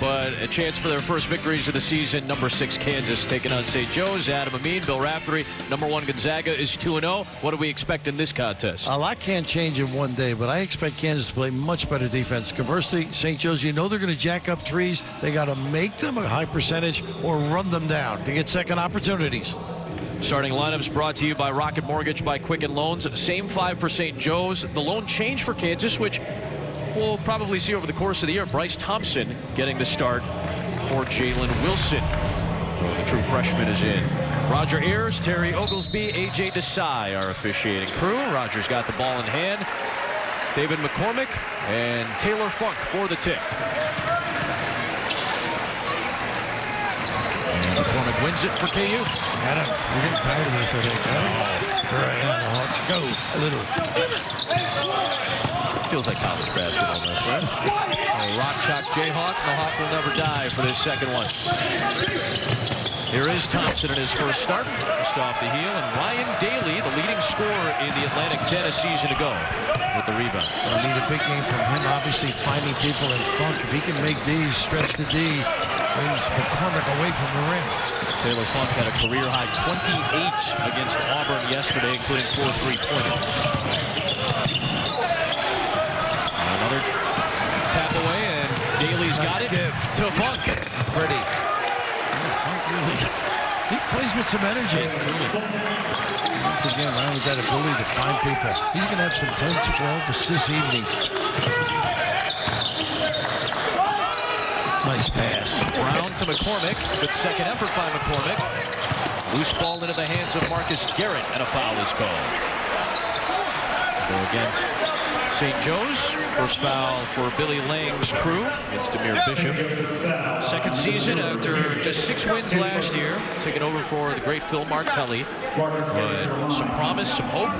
but a chance for their first victories of the season. Number 6 Kansas taking on St. Joe's. Adam Amin, Bill Raftery. Number 1 Gonzaga is 2-0. What do we expect in this contest? A lot can't change in one day, but I expect Kansas to play much better defense. Conversely, St. Joe's, you know they're going to jack up threes. They got to make them a high percentage or run them down to get second opportunities. Starting lineups brought to you by Rocket Mortgage by Quicken Loans. Same 5 for St. Joe's. The lone change for Kansas, which we'll probably see over the course of the year. Bryce Thompson getting the start for Jalen Wilson. The true freshman is in. Roger Ayers, Terry Oglesby, A.J. Desai are officiating crew. Roger's got the ball in hand. David McCormick and Taylor Funk for the tip. And McCormick wins it for KU. Adam, we're getting tired of this, I think. There I am, the Hawks go a little. Feels like college basketball, my friend. Rock chalk Jayhawk. The Hawk will never die for this second one. Here is Thompson in his first start, just off the heel, and Ryan Daly, the leading scorer in the Atlantic 10 a season ago, with the rebound. I need a big game from him, obviously finding people in Funk. If he can make these, stretch the D, brings McCormick away from the rim. Taylor Funk had a career-high 28 against Auburn yesterday, including 4 3-pointers. Another tap away, and Daly's got it to Funk. Pretty. He plays with some energy. Once again, Ryan with that ability to find people. He's going to have some 10-12 assists evenings. Nice pass. Brown to McCormick. Good second effort by McCormick. Loose ball into the hands of Marcus Garrett, and a foul is called. So against St. Joe's. First foul for Billy Lang's crew against Demir Bishop. Second season after just 6 wins last year. Taking over for the great Phil Martelli. But some promise, some hope.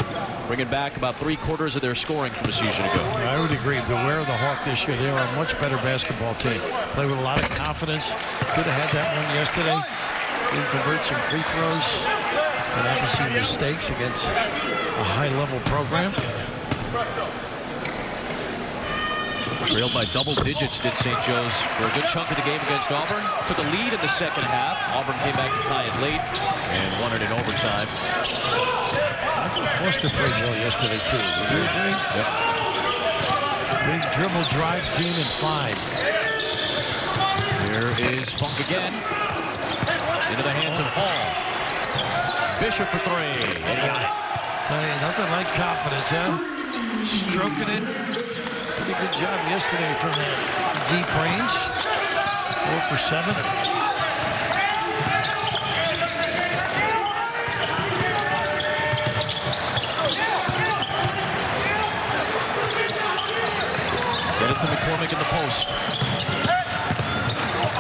Bringing back about 3/4 of their scoring from a season ago. I would agree. Beware of the Hawk this year. They are a much better basketball team. Play with a lot of confidence. Could have had that one yesterday. Didn't convert some free throws. And obviously mistakes against a high-level program. Trailed by double digits did St. Joe's for a good chunk of the game against Auburn. Took a lead in the second half. Auburn came back to tie it late and won it in overtime. Foster played well yesterday, too. Would you agree? Yep. Big dribble drive team in 5. Here is Funk again. Into the hands of Hall. Bishop for 3. And he got it. Tell you, nothing like confidence, huh? Stroking it. Pretty good job yesterday from that deep range. 4 for 7. Get it to McCormick in the post.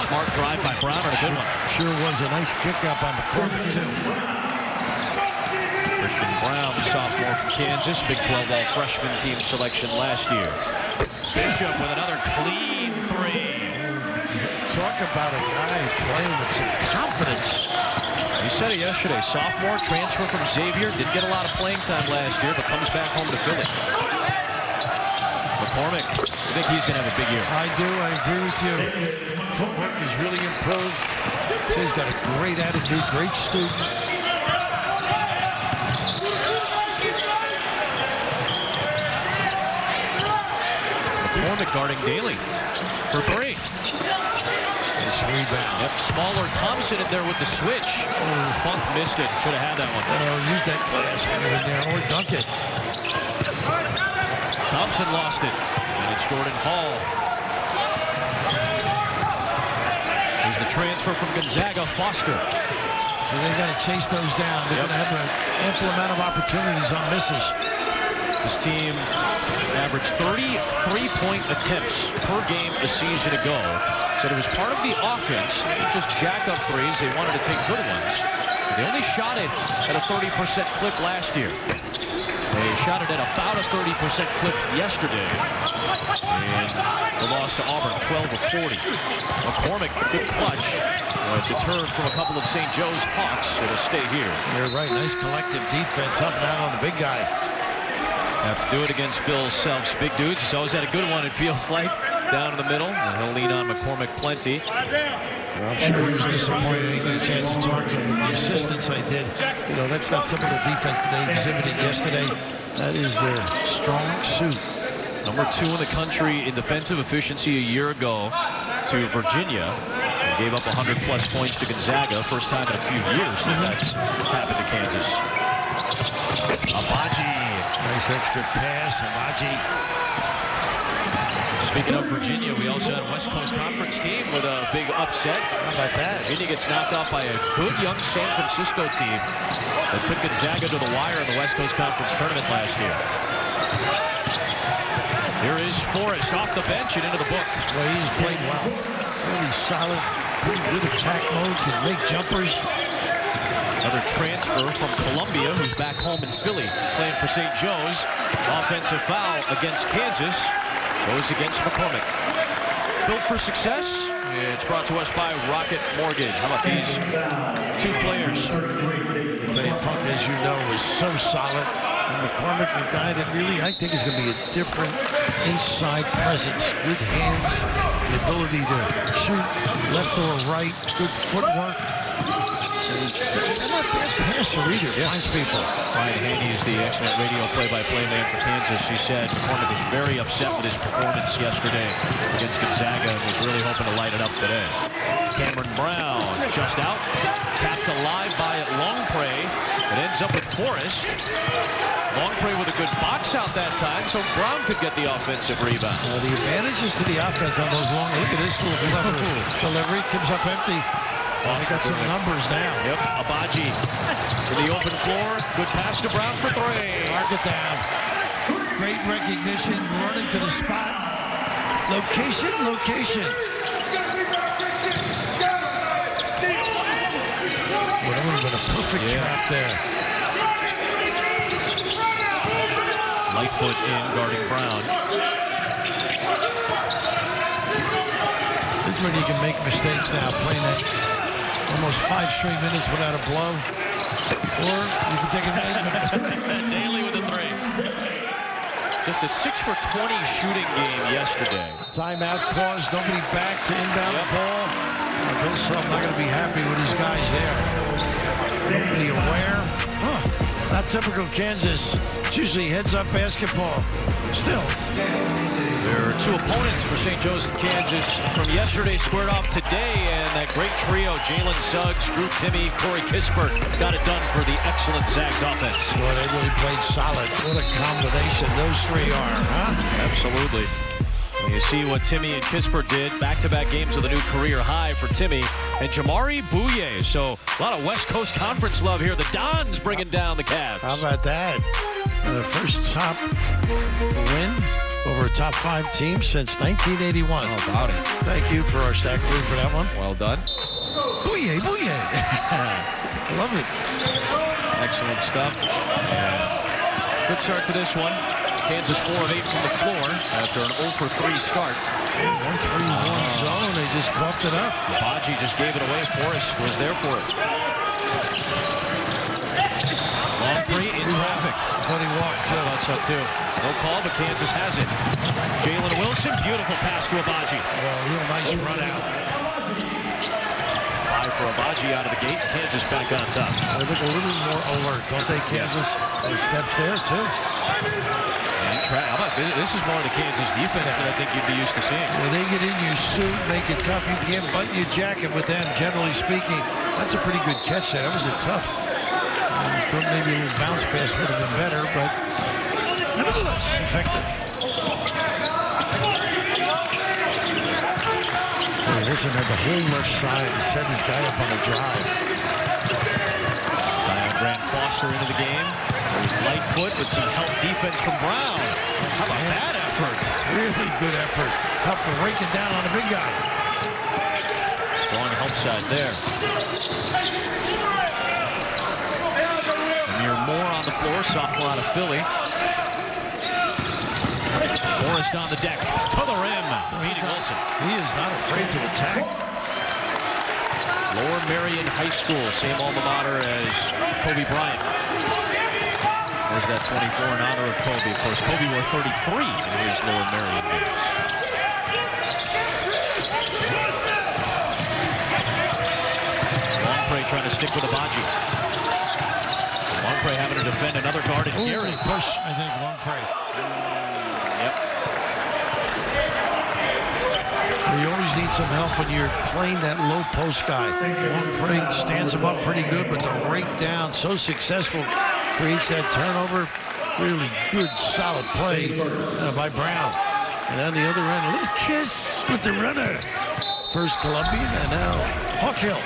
Smart drive by Brown and a good one. Sure was a nice kick out by McCormick, too. Christian Brown, sophomore from Kansas, Big 12 all-freshman team selection last year. Bishop with another clean 3. Talk about a guy playing with some confidence. He said it yesterday. Sophomore, transfer from Xavier. Didn't get a lot of playing time last year, but comes back home to Philly. McCormick, I think he's going to have a big year. I do. I agree with you. Footwork has really improved. So he's got a great attitude, great student. McCormick guarding Daly for 3. Nice rebound. Yep, smaller Thompson in there with the switch. Oh, Funk missed it. Should have had that one. Use that glass when you're in there or dunk it. Thompson lost it. And it's Jordan Hall. Here's the transfer from Gonzaga, Foster. So they got to chase those down. They're going to have an ample amount of opportunities on misses. This team averaged 30 three-point attempts per game a season ago. Said it was part of the offense. Not just jack up threes. They wanted to take good ones. They only shot it at a 30% clip last year. They shot it at about a 30% clip yesterday. And the loss to Auburn, 12 of 40. McCormick, good clutch. Deterred from a couple of St. Joe's Hawks. It'll stay here. You're right. Nice collective defense up and down on the big guy. Have to do it against Bill Self's big dudes. He's always had a good one, it feels like. down in the middle, and he'll lean on McCormick plenty. Well, I'm sure he was disappointed. I didn't get a chance to talk to him. With the assistants I did, you know, that's not typical defense that they exhibited yesterday. That is their strong suit. Number 2 in the country in defensive efficiency a year ago to Virginia. And gave up 100-plus points to Gonzaga. First time in a few years that that's happened to Kansas. Abaji. Nice extra pass, Abaji. Speaking of Virginia, we also had a West Coast Conference team with a big upset. How about that? Virginia gets knocked off by a good young San Francisco team that took Gonzaga to the wire in the West Coast Conference tournament last year. Here is Forrest off the bench and into the book. Well, he's played well. Really solid, pretty good attack mode, can make jumpers. Another transfer from Columbia, who's back home in Philly, playing for St. Joe's. Offensive foul against Kansas. Goes against McCormick. Built for success. It's brought to us by Rocket Mortgage. How about these 2 players? Funk, as you know, is so solid. And McCormick, a guy that really, I think, is going to be a different inside presence. Good hands, the ability to shoot left or right, good footwork. And he's not a bad passer either, finds people. Ryan Haney is the excellent radio play-by-play man for Kansas. He said McCormick was very upset with his performance yesterday against Gonzaga and was really hoping to light it up today. Cameron Brown just out, tapped alive by Longpre. It ends up with Forrest. Longpre with a good box out that time, so Brown could get the offensive rebound. The advantages to the offense on those long, look at this little clever delivery, comes up empty. Well, they got some numbers now. Yep, Abaji to the open floor. Good pass to Brown for 3. Mark it down. Great recognition, running to the spot. Location, location. Well, that would have been a perfect trap there. Lightfoot in, guarding Brown. This is when you can make mistakes now, playing that almost 5 straight minutes without a blow. Or you can take advantage of it. Daly with a 3. Just a 6 for 20 shooting game yesterday. Timeout, pause, nobody back to inbound the ball. Bill Self not going to be happy with his guys there. Nobody aware. Not typical Kansas. It's usually heads-up basketball. Still. There are 2 opponents for St. Joe's and Kansas from yesterday squared off today, and that great trio, Jalen Suggs, Drew Timme, Corey Kispert, got it done for the excellent Zags offense. Boy, they really played solid. What a combination those 3 are, huh? Absolutely. And you see what Timme and Kispert did, back-to-back games with a new career high for Timme and Jamari Bouye. So a lot of West Coast Conference love here. The Dons bringing down the Cavs. How about that? The first top win over a top 5 team since 1981. How about it? Thank you for our stack crew for that one. Well done. Booyah, booyah. Love it. Excellent stuff. And good start to this one. Kansas 4 of 8 from the floor after an 0 for 3 start. 1-3-1 zone. They just coughed it up. Baji just gave it away. Forrest was there for it. Longpre in traffic. But he walked too. I thought so too. No call, but Kansas has it. Jalen Wilson, beautiful pass to Abaji. Real nice run out. 5 for Abaji out of the gate. Kansas back on top. They look a little more alert, don't they, Kansas? They steps there too. How about this? This is more of the Kansas defense that I think you'd be used to seeing. When they get in your suit, make it tough. You can't button your jacket with them, generally speaking. That's a pretty good catch there. That was a tough. Thought maybe a little bounce pass would have been better, but nevertheless, effective. Wilson had the whole left side and set his guy up on a drive. Zion Grant Foster into the game. There's Lightfoot with some help defense from Brown. How about that effort? Really good effort. Help to rake it down on the big guy. Strong help side there. Amir Moore on the floor, sophomore out of Philly. Forrest on the deck, to the rim, beating Wilson. He is not afraid to attack. Lower Merion High School, same alma mater as Kobe Bryant. There's that 24 in honor of Kobe. Of course, Kobe wore 33 in his Lower Merion days. trying to stick with Abaji. Longpre having to defend another guard in Gary. Push, I think, Longpre. Yep. You always need some help when you're playing that low post guy. Longpre stands him up pretty good, but the rake down, so successful, creates that turnover. Really good, solid play by Brown. And on the other end, a little kiss with the runner. First Colombian, and now Hawkhill.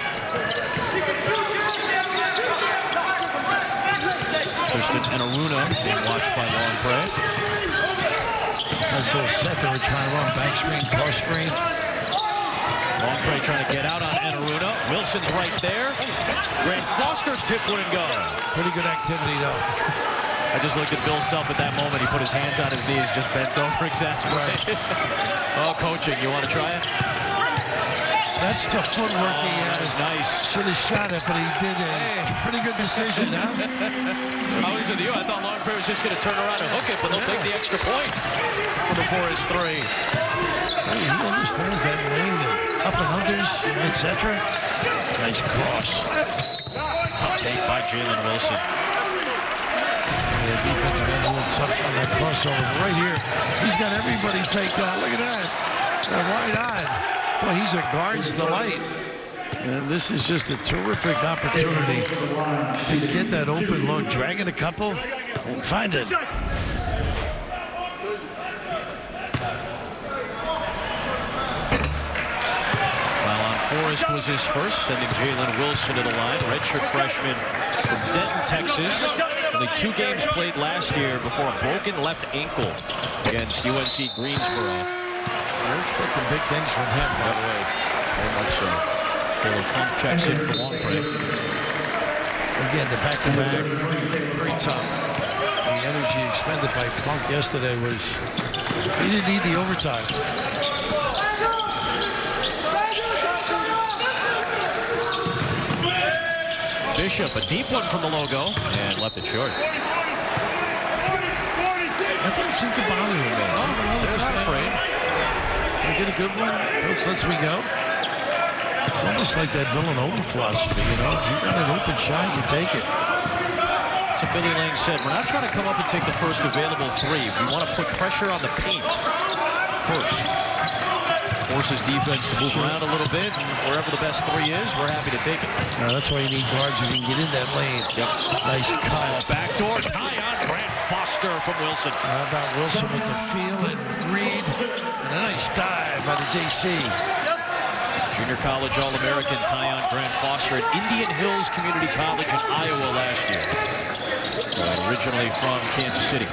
Christian and Aruna being watched by Longpre. Nice little set they were trying to run. Back screen, cross screen. Longpre trying to get out on Enaruna. Wilson's right there. Grant Foster's tip wouldn't go. Pretty good activity, though. I just looked at Bill Self at that moment. He put his hands on his knees, just bent over, exasperated. Oh, coaching, you want to try it? That's the footwork he that had. was nice. Should have shot it, but he did a pretty good decision, huh? I was with you. I thought Longpre was just going to turn around and hook it, but they'll take the extra point before his three. He understands that lane, up and unders, etc. Nice cross. Tough take by Jalen Wilson. The defensive end a little tough on that crossover. Right here, he's got everybody faked out. Look at that. Wide-eyed. Boy, he's a guard's delight. And this is just a terrific opportunity to get that open look, dragging a couple, and find it. Forrest was his first, sending Jalen Wilson to the line. Redshirt freshman from Denton, Texas. Only 2 games played last year before a broken left ankle against UNC Greensboro. We're expecting big things from him, by the way. Very much so. Taylor Funk checks in for Longpre. Again, the back-to-back, very tough. The energy expended by Funk yesterday was, he didn't need the overtime. Bishop, a deep one from the logo, and left it short. That doesn't seem to bother him, though. Oh, they're not afraid. They get a good one. Coach lets me go. It's almost like that Villanova philosophy, you know. If you've got an open shot, you take it. So Billy Lang said, we're not trying to come up and take the first available 3. We want to put pressure on the paint first. Forces defense to move around a little bit. And wherever the best 3 is, we're happy to take it. That's why you need guards who can get in that lane. Yep. Nice cut. Backdoor tie on Grant Foster from Wilson. How about Wilson with the feel and read? And a nice dive by the JC. Junior college All-American Tyon Grant Foster at Indian Hills Community College in Iowa last year. Originally from Kansas City.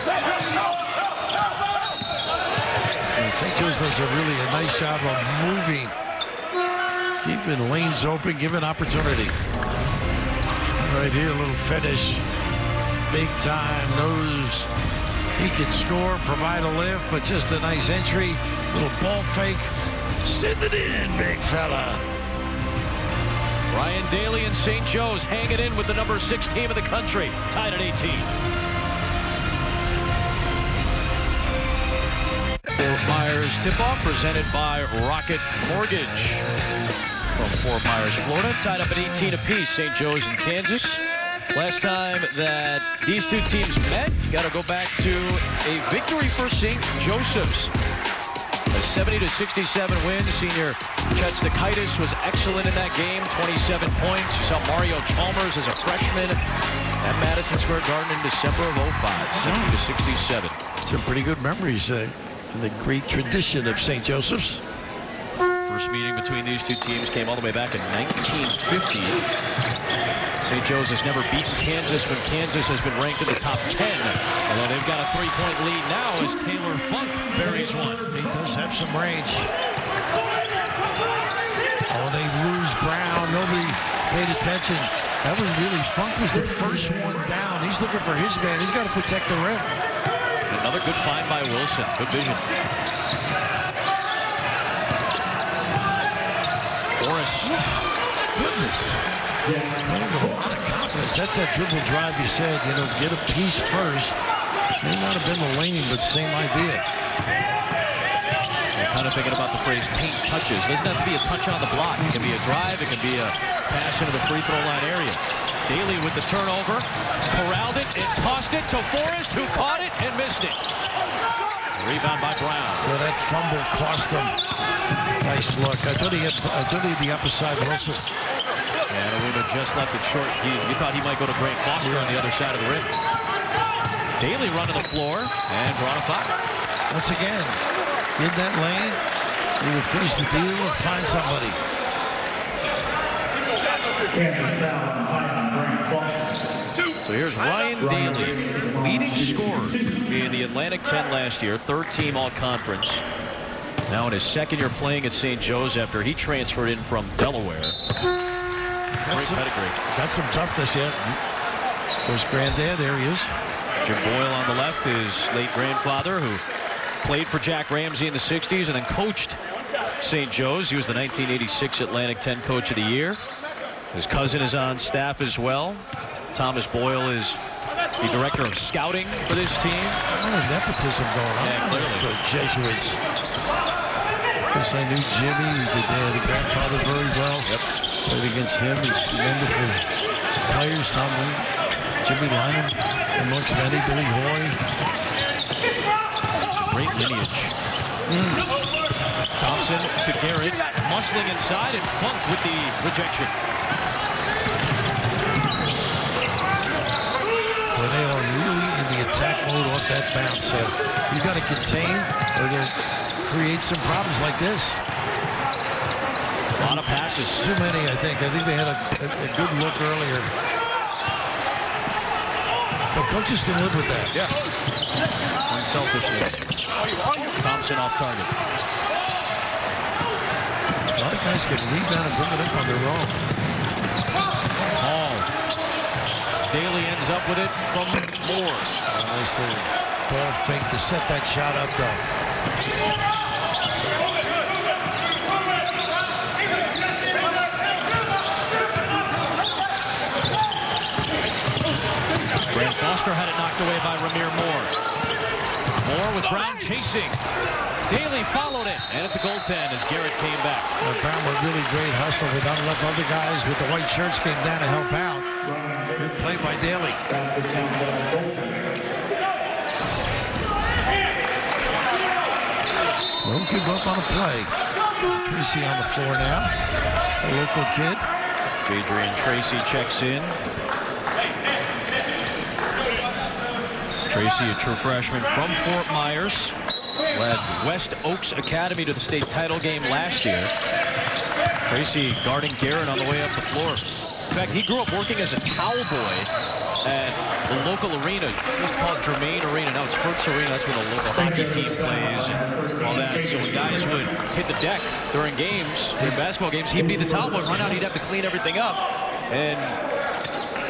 St. Joe's does a nice job of moving, keeping lanes open, giving opportunity. Right here, a little finish, big time, knows he can score, provide a lift, but just a nice entry, little ball fake, send it in, big fella. Ryan Daly and St. Joe's hang it in with the number 6 team in the country, tied at 18. Fort Myers tip-off presented by Rocket Mortgage. From Fort Myers, Florida, tied up at 18 apiece. St. Joe's and Kansas. Last time that these 2 teams met, got to go back to a victory for St. Joseph's. A 70-67 win. Senior Chet Stakaitis was excellent in that game, 27 points. You saw Mario Chalmers as a freshman at Madison Square Garden in December of 05, 70-67. Some pretty good memories in the great tradition of St. Joseph's. First meeting between these 2 teams came all the way back in 1950. St. Joe's has never beaten Kansas when Kansas has been ranked in the top 10. Although they've got a 3-point lead now as Taylor Funk buries one. He does have some range. Oh, they lose Brown. Nobody paid attention. That was really, Funk was the first one down. He's looking for his man. He's got to protect the rim. Another good find by Wilson. Good vision. Forrest. Goodness. A lot of confidence. That's that dribble drive you said, you know, get a piece first. May not have been the laning, but same idea. I'm kind of thinking about the phrase paint touches. It doesn't have to be a touch on the block. It can be a drive. It can be a pass into the free throw line area. Daly with the turnover. Corralled it and tossed it to Forrest, who caught it and missed it. Rebound by Brown. Well, that fumble cost him. Nice look. I thought he had the upper side Wilson. And Aruna just left it short. You thought he might go to Grant Foster on the other side of the rim. Daly running the floor and brought a foul. Once again, in that lane, he would finish the deal and find somebody. So here's Ryan Daly, leading scorer in the Atlantic 10 last year, third team all-conference. Now in his second year playing at St. Joe's after he transferred in from Delaware. Great pedigree. Got some toughness yet. Of course, granddad, there he is. Jim Boyle on the left, his late grandfather, who played for Jack Ramsey in the 60s and then coached St. Joe's. He was the 1986 Atlantic 10 Coach of the Year. His cousin is on staff as well. Thomas Boyle is the director of scouting for this team. Oh, nepotism going on. Yeah, clearly. The Jesuits. Because I knew Jimmy, the grandfather, very well. Yep. Played against him. He's wonderful players. Jimmy Lyman, amongst many, Billy Hoy. Great lineage. Thompson to Garrett, muscling inside, and Funk with the rejection. Well, they are really in the attack mode off that bounce. So you got to contain or they'll create some problems like this. A lot of passes. Too many, I think. I think they had a good look earlier. But coaches can live with that. Yeah. Unselfishly. Thompson off target. A lot of guys can rebound and bring it up on their own. Hall. Daly ends up with it from Moore. Nice little ball fake to set that shot up, though. Grant Foster had it knocked away by Ramir Moore. Moore with Brown chasing. Daly followed it, and it's a goaltend as Garrett came back. Well, Brown with really great hustle with enough other guys with the white shirts came down to help out. Good play by Daly. Don't give up on a play. Tracy on the floor now. A local kid. Adrian Tracy checks in. Tracy, a true freshman from Fort Myers, led West Oaks Academy to the state title game last year. Tracy guarding Garrett on the way up the floor. In fact, he grew up working as a towel boy at the local arena. It's called Germain Arena. Now it's Hertz Arena. That's where the local hockey team plays and all that. So when guys would hit the deck during games, during basketball games, he'd be the towel boy, run out, he'd have to clean everything up. And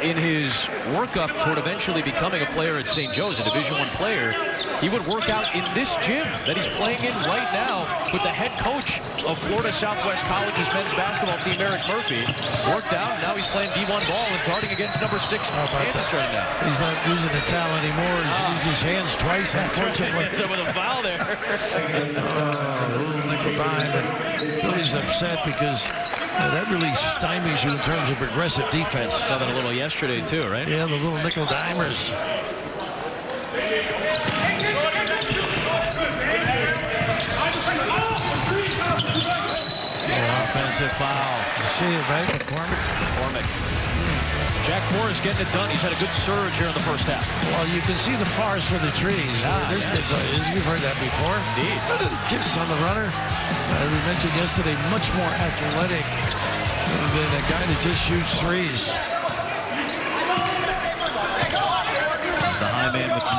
in his workup toward eventually becoming a player at St. Joe's, a Division I player, he would work out in this gym that he's playing in right now with the head coach of Florida Southwest College's men's basketball team, Eric Murphy. Worked out, now he's playing D1 ball and guarding against number 6 Kansas right now. He's not using the towel anymore. He's used his hands twice, unfortunately. Ends up with a foul there. A little nickel dime. Billy's upset because that really stymies you in terms of aggressive defense. Saw that a little yesterday too, right? Yeah, the little nickel dimers. Offensive foul. You see it, right? McCormick. Jack Forrest getting it done. He's had a good surge here in the first half. Well, you can see the forest for the trees. This kid, you've heard that before. Indeed. Kiss on the runner. We mentioned yesterday, much more athletic than a guy that just shoots threes. He's the high man with 9.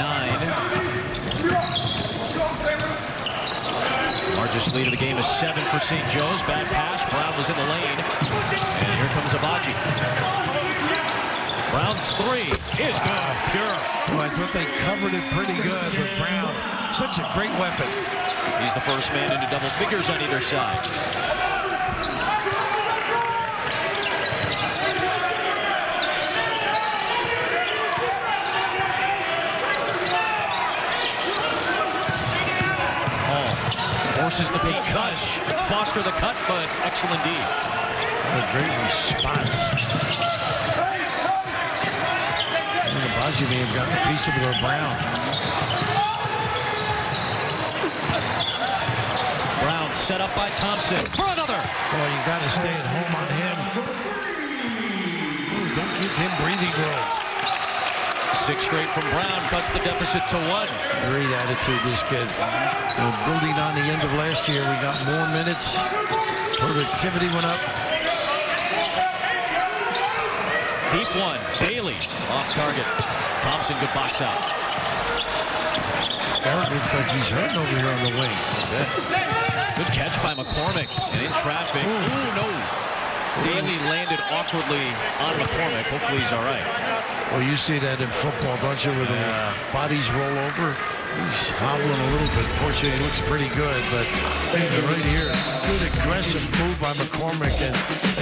Largest lead of the game is 7 for St. Joe's. Bad pass. Brown was in the lane. And here comes Abaji. Brown's 3 is good. Pure. Well, I thought they covered it pretty good with Brown. Such a great weapon. He's the first man into double figures on either side. Hall forces the does. Foster the cut, but excellent D. What a great response. The Bozzi may have gotten a piece of it or Brown. Brown set up by Thompson for another. Well, you got to stay at home on him. Ooh, don't give him breathing room. 6 straight from Brown, cuts the deficit to 1. Great attitude, this kid. Building on the end of last year, we got more minutes. Productivity went up. Deep one, Bailey off target. Thompson, good box out. Eric looks like he's hurting over here on the wing. Good catch by McCormick, and in traffic. Ooh, no. Daly landed awkwardly on McCormick. Hopefully he's all right. Well, you see that in football, don't you, where the bodies roll over? He's hobbling a little bit. Fortunately, he looks pretty good, but right here, good aggressive move by McCormick. And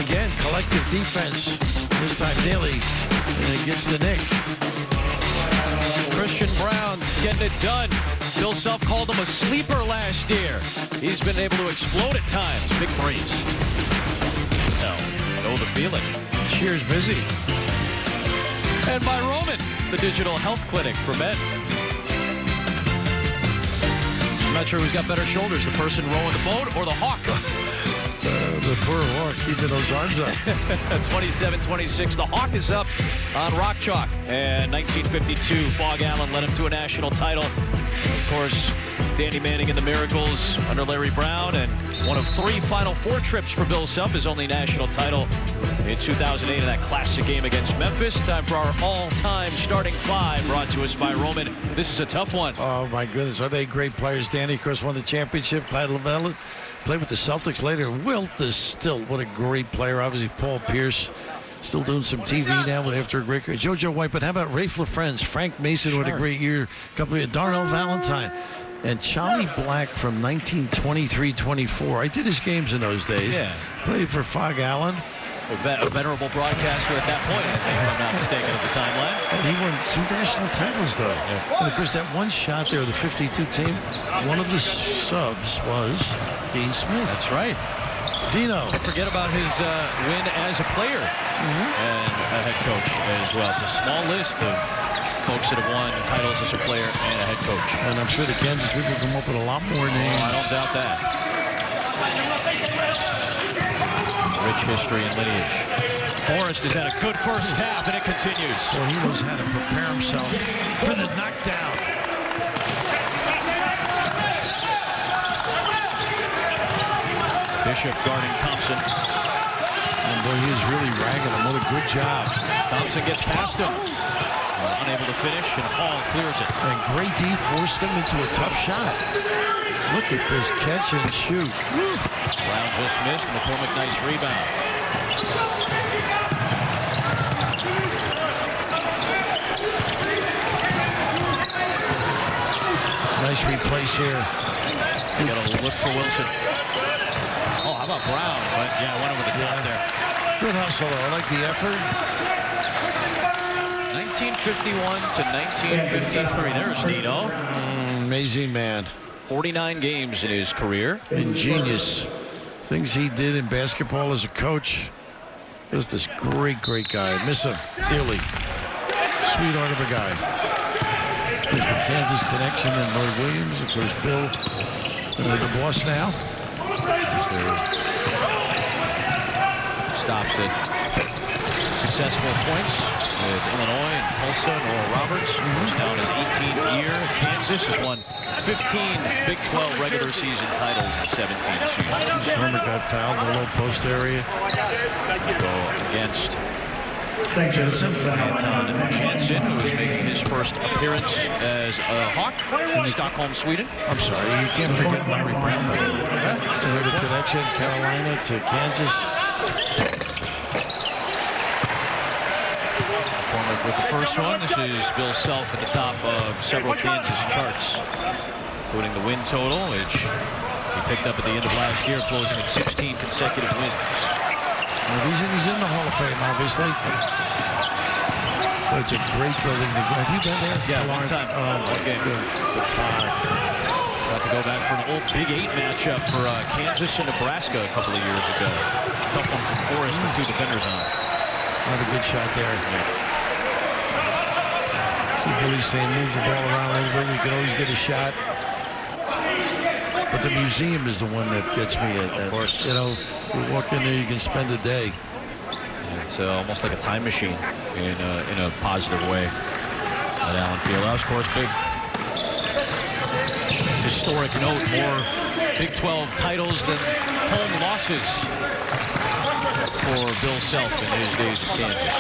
again, collective defense. This time, Daly, and it gets the nick. Christian Brown getting it done. Bill Self called him a sleeper last year. He's been able to explode at times. Big threes. Know the feeling. Cheers busy. And by Roman, the digital health clinic for men. I'm not sure who's got better shoulders, the person rowing the boat or the hawk. The poor hawk keeping those arms up. 27-26. The Hawk is up on Rock Chalk. And 1952, Fog Allen led him to a national title. Of course, Danny Manning and the Miracles under Larry Brown. And one of 3 Final Four trips for Bill Self, his only national title in 2008 in that classic game against Memphis. Time for our all-time starting 5 brought to us by Roman. This is a tough one. Oh, my goodness. Are they great players? Danny, of course, won the championship. Clyde LaVelle played with the Celtics later. Wilt is still, what a great player. Obviously, Paul Pierce still doing some TV now after a great career. JoJo White, but how about Rafe LaFrance? Frank Mason, what a great year. Couple of Darnell Valentine. And Charlie Black from 1923-24. I did his games in those days. Yeah. Played for Fog Allen. A venerable broadcaster at that point, I think, if I'm not mistaken, at the timeline. And he won 2 national titles, though. Yeah. And of course, that one shot there, the 52 team, one of the subs was Dean Smith. That's right. Dino. Don't forget about his win as a player and a head coach as well. It's a small list of folks that have won titles as a player and a head coach. And I'm sure the Kansas people come up with a lot more names. I don't doubt that. Rich history and lineage. Forrest has had a good first half, and it continues. Well, he knows how to prepare himself for the knockdown. Bishop guarding Thompson. And boy, he is really ragging him. What a good job. Thompson gets past him. Unable to finish, and Hall clears it. And great D forced him into a tough shot. Look at this catch and shoot. Brown just missed. McCormick, nice rebound. Nice replace here. Got a look for Wilson. Oh, how about Brown? But yeah, went over the top there. Good hustle, though. I like the effort. 1951 to 1953. There's Dino. Amazing man. 49 games in his career. Ingenious. Things he did in basketball as a coach. Just this great, great guy. I miss him dearly. Sweetheart of a guy. There's the Kansas connection and Lloyd Williams. Of course, Bill, the boss now. Stops at successful points with Illinois and Tulsa. Noah Roberts, who's now in his 18th year at Kansas, has won 15 Big 12 regular season titles in 17 seasons. Herman got fouled in the low post area. Go against Anton Jansen, who is making his first appearance as a Hawk in Stockholm, Sweden. I'm sorry, you can't forget Larry Brown. So the connection, Carolina to Kansas. With the first one, this is Bill Self at the top of several Kansas charts, including the win total, which he picked up at the end of last year, closing at 16 consecutive wins. The reason he's in the Hall of Fame, obviously. It's a great building. Have you been there? Yeah, long time. Oh, okay. Good. Got to go back for an old Big 8 matchup for Kansas and Nebraska a couple of years ago. Tough one for Forrest with 2 defenders on. Another good shot there. Billy's saying move the ball around a little bit. We can always get a shot. But the museum is the one that gets me. Of course. You know, you walk in there, you can spend a day. It's almost like a time machine in a positive way at Allen Fieldhouse. Of course, big historic note, more Big 12 titles than home losses for Bill Self in his days at Kansas.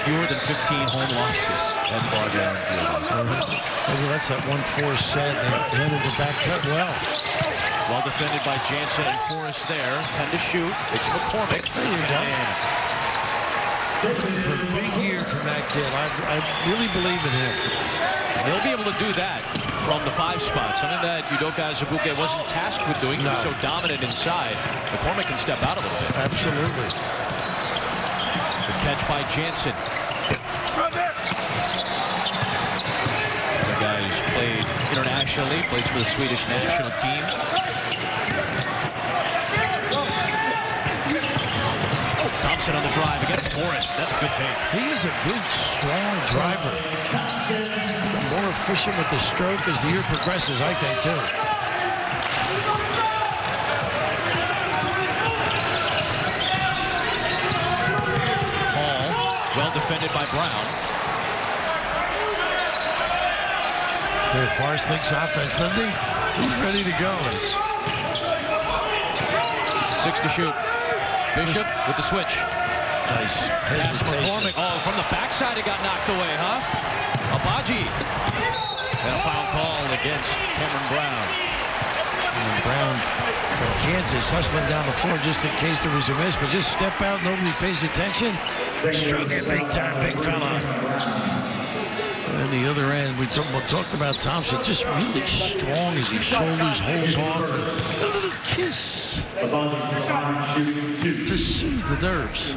Fewer than 15 home losses at Bog Allen Fieldhouse. Maybe that's that 1-4 set and handled the back cut well. Well defended by Jansen and Forrest there. 10 to shoot. It's McCormick. There you go. It's a big year from that kid. I really believe in him. He'll be able to do that from the 5 spot. Something that Udoka Azubuike wasn't tasked with doing. He was so dominant inside. McCormick can step out a little bit. Absolutely. Good catch by Jansen. The guy who's played internationally, plays for the Swedish national team. Thompson on the drive against Forrest. That's a good take. He is a good, strong driver. More efficient with the stroke as the year progresses, I think, too. Hall, well defended by Brown. Forrest thinks offense, doesn't he? He's ready to go. 6 to shoot. Bishop with the switch. Nice. Pass McCormick. Oh, from the backside it got knocked away, huh? Abaji. And a foul call against Cameron Brown. And Brown from Kansas hustling down the floor just in case there was a miss, but just step out, nobody pays attention. Struck it big time, big fella. And the other end, we talked about Thompson, just really strong as he shoulders, holds off. A little kiss to soothe the nerves.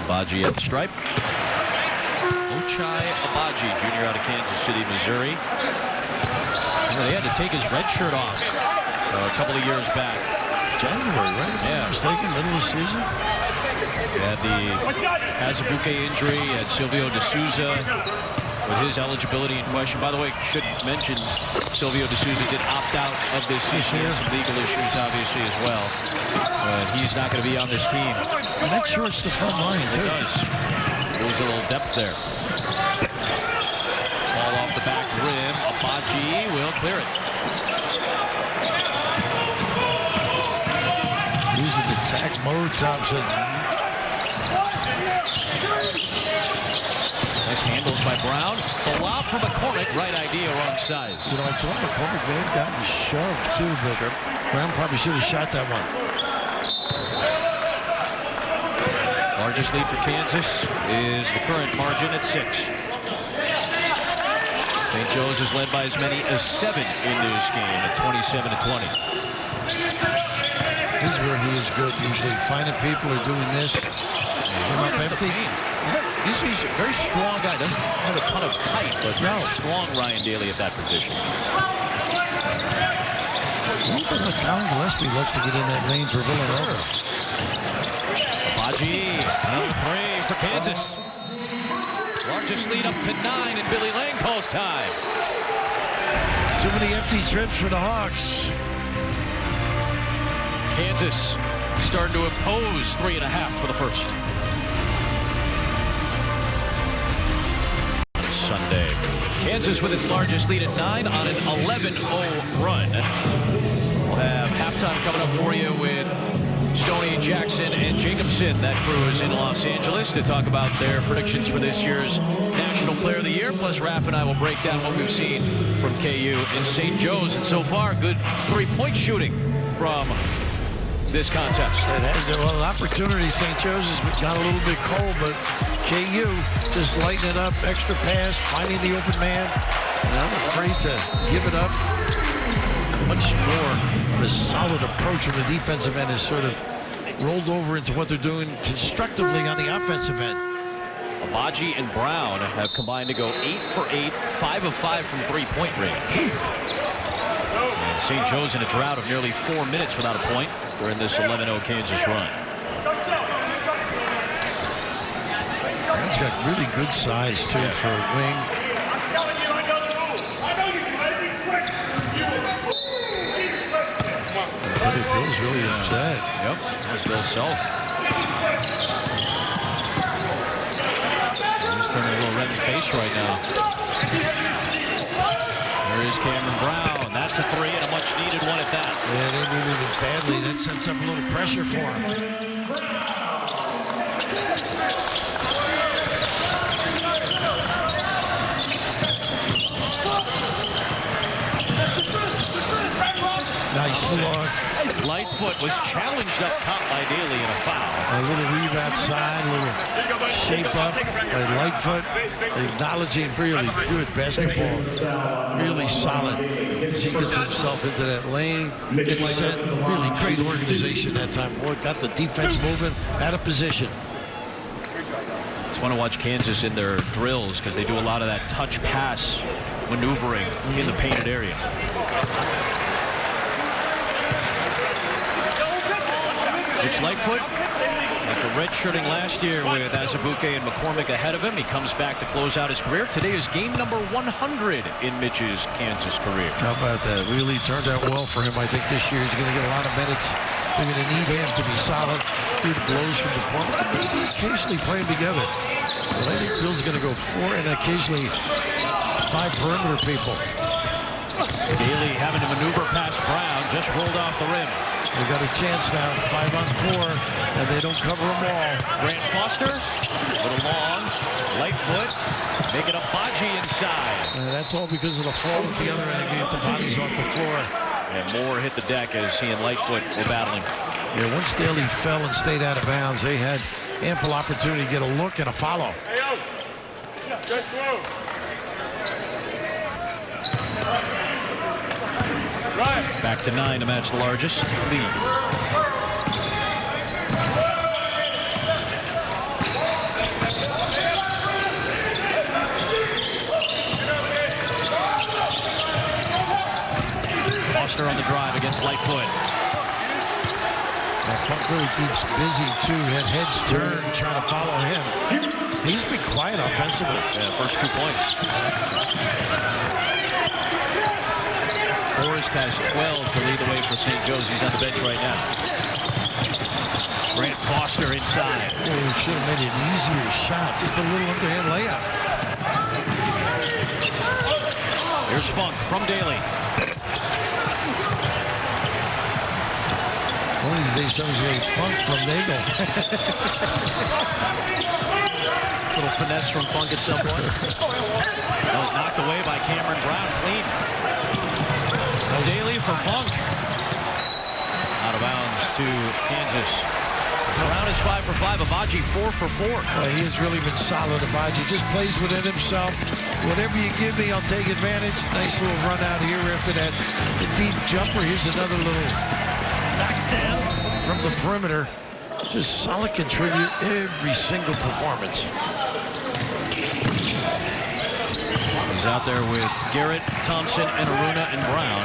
Abaji at the stripe. Ochai Abaji, junior out of Kansas City, Missouri. You know, they had to take his red shirt off a couple of years back. January, right? Yeah. Mistaken, middle of the season. They had the Azubuike injury, had Silvio D'Souza with his eligibility in question. By the way, should mention Silvio D'Souza did opt out of this season. Some legal issues, obviously, as well. But he's not going to be on this team. And that shorts the front line, too. It does. There's a little depth there. Ball off the back rim. Abaji will clear it. Using the attack mode, Thompson. Nice handles by Brown. The lob from McCormick. Right idea, wrong size. You know, I thought McCormick may have gotten shoved, too, but Brown probably should have shot that one. Largest lead for Kansas is the current margin at 6. St. Joe's is led by as many as 7 in this game at 27-20. This is where he is good usually. Finding people are doing this. Him up empty. He's a very strong guy. Doesn't have a ton of height, but very strong Ryan Daly at that position. Colin Gillespie loves to get in that lane for Villanova. Abaji, another 3 for Kansas. Largest lead up to 9 in Billy Lang calls time. Too many empty trips for the Hawks. Kansas starting to impose 3.5 for the first. Sunday. Kansas with its largest lead at 9 on an 11-0 run. We'll have halftime coming up for you with Stoney, Jackson, and Jacobson. That crew is in Los Angeles to talk about their predictions for this year's National Player of the Year. Plus, Raph and I will break down what we've seen from KU and St. Joe's. And so far, good 3-point shooting from this contest. Well, opportunity, St. Joe's has got a little bit cold, but KU just lighting it up, extra pass, finding the open man. And I'm afraid to give it up. Much more of a solid approach from the defensive end is sort of rolled over into what they're doing constructively on the offensive end. Abaji and Brown have combined to go 8 for 8, 5 of 5 from three-point range. And St. Joe's in a drought of nearly 4 minutes without a point during this 11-0 Kansas run. Brown's got really good size, too, for a wing. Bill's really upset. Yep, that's Bill's self. He's turning a little red in the face right now. There is Cameron Brown. That's a three and a much-needed one at that. Yeah, they needed it badly. That sets up a little pressure for him. Nice slug. Lightfoot was challenged up top by Daly in a foul. A little weave outside, a little shape up by Lightfoot. Acknowledging really good basketball. Really solid. As he gets himself into that lane, gets set. Really great organization that time. Boy, got the defense moving out of position. It's fun to watch Kansas in their drills because they do a lot of that touch pass maneuvering in the painted area. It's Lightfoot, after redshirting last year with Azubuike and McCormick ahead of him. He comes back to close out his career. Today is game number 100 in Mitch's Kansas career. How about that? Really turned out well for him. I think this year he's going to get a lot of minutes. They're going to need him to be solid. Good blows from the corner. Maybe occasionally play them together. But I think Bill's going to go 4 and occasionally 5 perimeter people. Daly having to maneuver past Brown, just rolled off the rim. They got a chance now, 5-on-4, and they don't cover them all. Grant Foster, a little long, Lightfoot, making a Abaji inside. That's all because of the fall at the other end. They get the bodies off the floor. And Moore hit the deck as he and Lightfoot were battling. Yeah, once Daly fell and stayed out of bounds, they had ample opportunity to get a look and a follow. Hey, yo. Just move. Right. Back to 9 to match the largest lead. Foster on the drive against Lightfoot. Funk really keeps busy, too. Had heads turned, trying to follow him. He's been quiet offensively. Yeah, first 2 points. Forrest has 12 to lead the way for St. Joe's. He's on the bench right now. Grant Foster inside. Oh, he should have made an easier shot. Just a little underhand layup. Here's Funk from Daly. One of these days, someone's going to Funk from Nagel. Little finesse from Funk at some point. That was knocked away by Cameron Brown. Clean. Daly for Funk. Out of bounds to Kansas. Brown is 5 for 5. Abaji 4 for 4. He has really been solid. Abaji just plays within himself. Whatever you give me, I'll take advantage. Nice little run out here after that deep jumper. Here's another little knockdown from the perimeter. Just solid contribute every single performance. He's out there with Garrett, Thompson, and Aruna and Brown.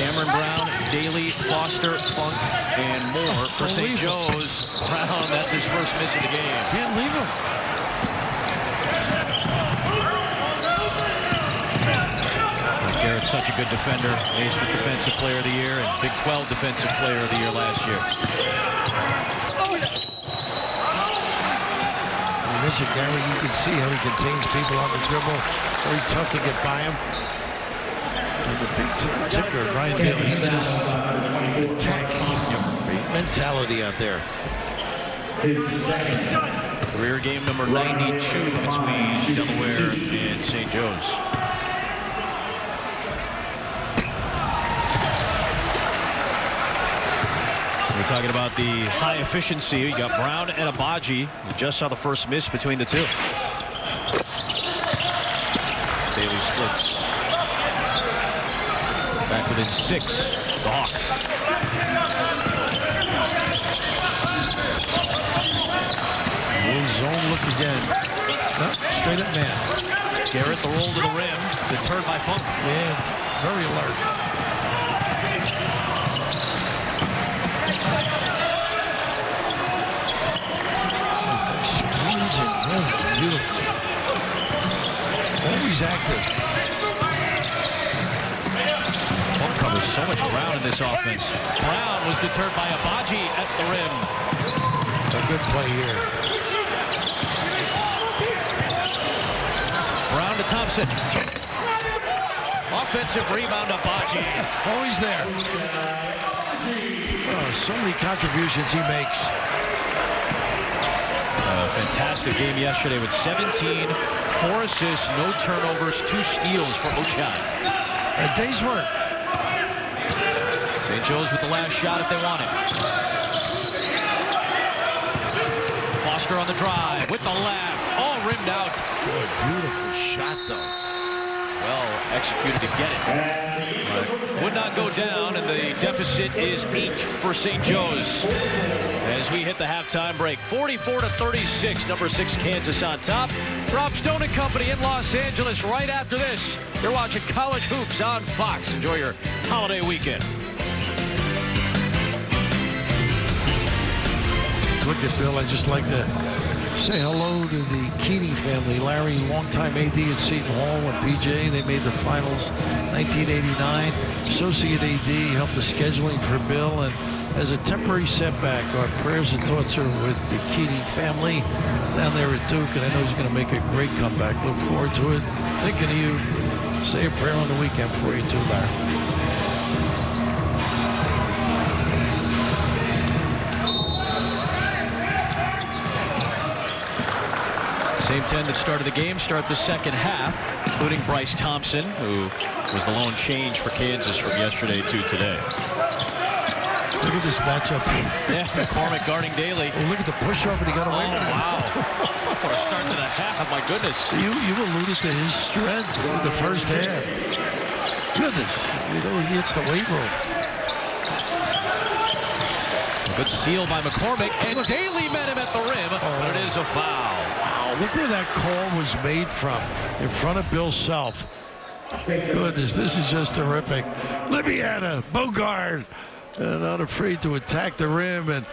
Cameron Brown, Daly, Foster, Funk, and Moore for St. Joe's. Brown, that's his first miss of the game. Can't leave him. Garrett's such a good defender. Naismith Defensive Player of the Year and Big 12 Defensive Player of the Year last year. Gary, you can see how he contains people on the dribble. Very tough to get by him. And the big ticker, Ryan Daly, he just attacks. Great mentality out there. Career game number 92 between Delaware and St. Joe's. We're talking about the high efficiency. You got Brown and Abaji. You just saw the first miss between the two. Daly splits. Back within 6. The Hawk. Zone look again. No, straight up man. Garrett, the roll to the rim, deterred by Funk. Yeah, very alert. Beautiful. Always active. Funk covers so much ground in this offense. Brown was deterred by Abaji at the rim. A good play here. Brown to Thompson. Offensive rebound, Abaji. Always there. Oh, so many contributions he makes. Fantastic game yesterday with 17, 4 assists, no turnovers, 2 steals for Ochai. A day's work. St. Joe's with the last shot if they want it. Foster on the drive with the left, all rimmed out. Boy, beautiful shot, though. Well executed to get it. But would not go down, and the deficit is 8 for St. Joe's. As we hit the halftime break, 44-36, number 6 Kansas on top. Rob Stone and company in Los Angeles right after this. You're watching College Hoops on Fox. Enjoy your holiday weekend. Look at Bill. I'd just like to say hello to the Keating family. Larry, longtime AD at Seton Hall and PJ. They made the finals 1989. Associate AD, helped the scheduling for Bill. And as a temporary setback, our prayers and thoughts are with the Keating family down there at Duke. And I know he's going to make a great comeback. Look forward to it. Thinking of you. Say a prayer on the weekend for you too, Larry. Same 10 that started the game start the second half, including Bryce Thompson, who was the lone change for Kansas from yesterday to today. Look at this matchup. Yeah, McCormick guarding Daly. Oh, look at the push-off, and he got away with it. Wow. What a start to the half, my goodness. You alluded to his strength in the first half. Goodness, you know, he hits the weight room. A good steal by McCormick, and Daly met him at the rim, but it is a foul. Wow, look where that call was made from, in front of Bill Self. Goodness, this is just terrific. Libbiana, Bogard, not afraid to attack the rim, and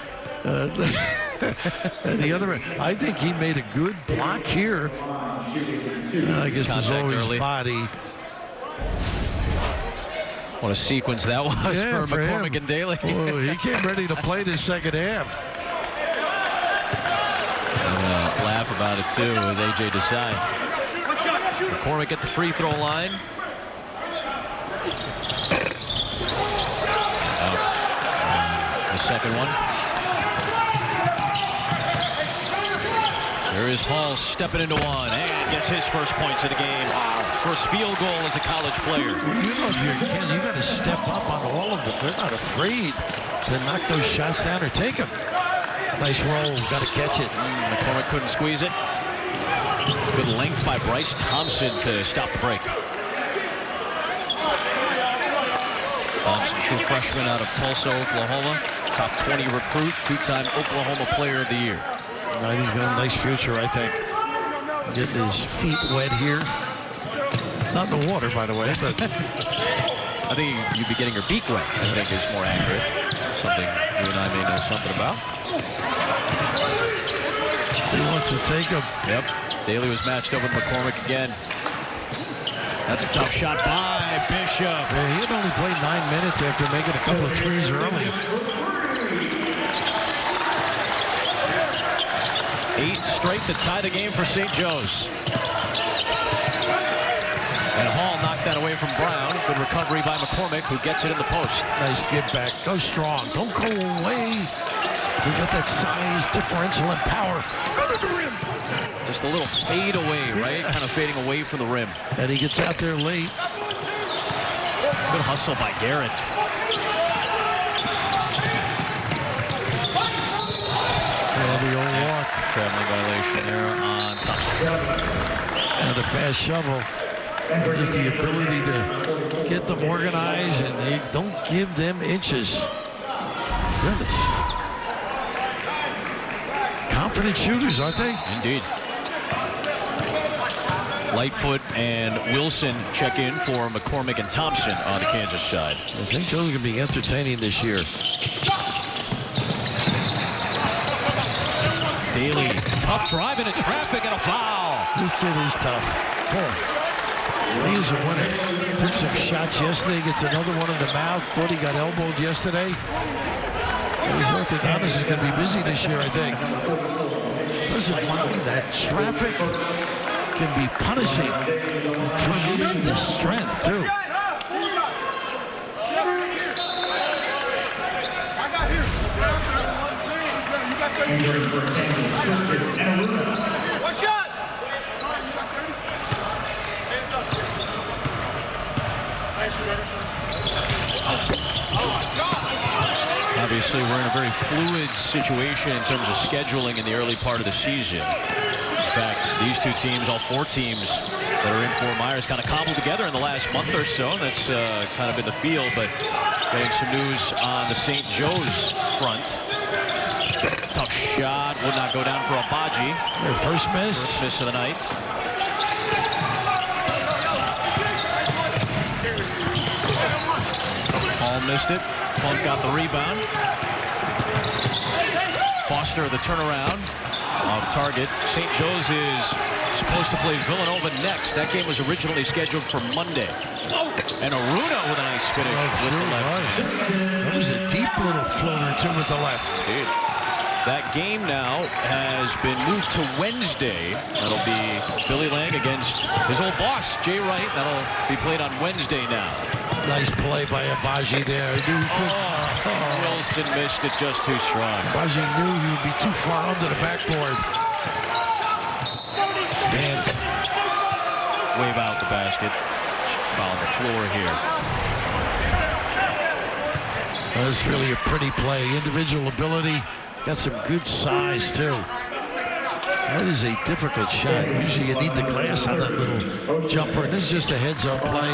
and the other, I think he made a good block here. I guess there's always early. Body. What a sequence that was for McCormick him. and Daly. Oh, he came ready to play this second half. Laugh about it too with AJ Desai. McCormick at the free throw line. The second one. There is Hall stepping into one and gets his first points of the game. Wow. First field goal as a college player. Well, you know, if you're Kansas, you got to step up on all of them. They're not afraid to knock those shots down or take them. Nice roll, got to catch it. McCormick couldn't squeeze it. Good length by Bryce Thompson to stop the break. Thompson, true freshman out of Tulsa, Oklahoma. Top 20 recruit, 2-time Oklahoma Player of the Year. He's got a nice future, I think. Getting his feet wet here. Not in the water, by the way, but I think you'd be getting your beak wet, I think is more accurate. Something you and I may know something about. He wants to take him. Yep. Daly was matched up with McCormick again. That's a tough shot by Bishop. Yeah, he had only played 9 minutes after making a couple of threes early. 8 straight to tie the game for St. Joe's. And Hall knocked that away from Brown. Good recovery by McCormick, who gets it in the post. Nice give back. Go strong. Don't go away. We got that size, differential, and power. Go to the rim. Just a little fade away, right? Kind of fading away from the rim. And he gets out there late. Good hustle by Garrett. The old walk. Traveling violation there on Thompson. And a fast shovel. Just the ability to get them organized, and they don't give them inches. Goodness. Confident shooters, aren't they? Indeed. Lightfoot and Wilson check in for McCormick and Thompson on the Kansas side. I think Joe's going to be entertaining this year. Daly, tough drive into traffic and a foul. This kid is tough. He is a winner. Took some shots yesterday, gets another one in the mouth. Thought he got elbowed yesterday. His orthodontist is going to be busy this year, I think. Doesn't mind that traffic can be punishing. Tremendous strength, too. One shot! Obviously, we're in a very fluid situation in terms of scheduling in the early part of the season. In fact, these two teams, all four teams that are in Fort Myers, kind of cobbled together in the last month or so. That's kind of been the feel, but getting some news on the St. Joe's front. Tough shot, would not go down for Abaji. Their first miss. First miss of the night. Paul missed it. Funk got the rebound. Foster the turnaround off target. St. Joe's is supposed to play Villanova next. That game was originally scheduled for Monday. And Aruna with a nice finish with the left. That was a deep little floater, too, with the left. Dude. That game now has been moved to Wednesday. That'll be Billy Lang against his old boss, Jay Wright. That'll be played on Wednesday now. Nice play by Abaji there. Wilson missed it just too strong. Abaji knew he would be too far under the backboard. Dance. Wave out the basket. Foul on the floor here. That's really a pretty play. Individual ability. Got some good size, too. That is a difficult shot. Usually you need the glass on that little jumper. And this is just a heads-up play.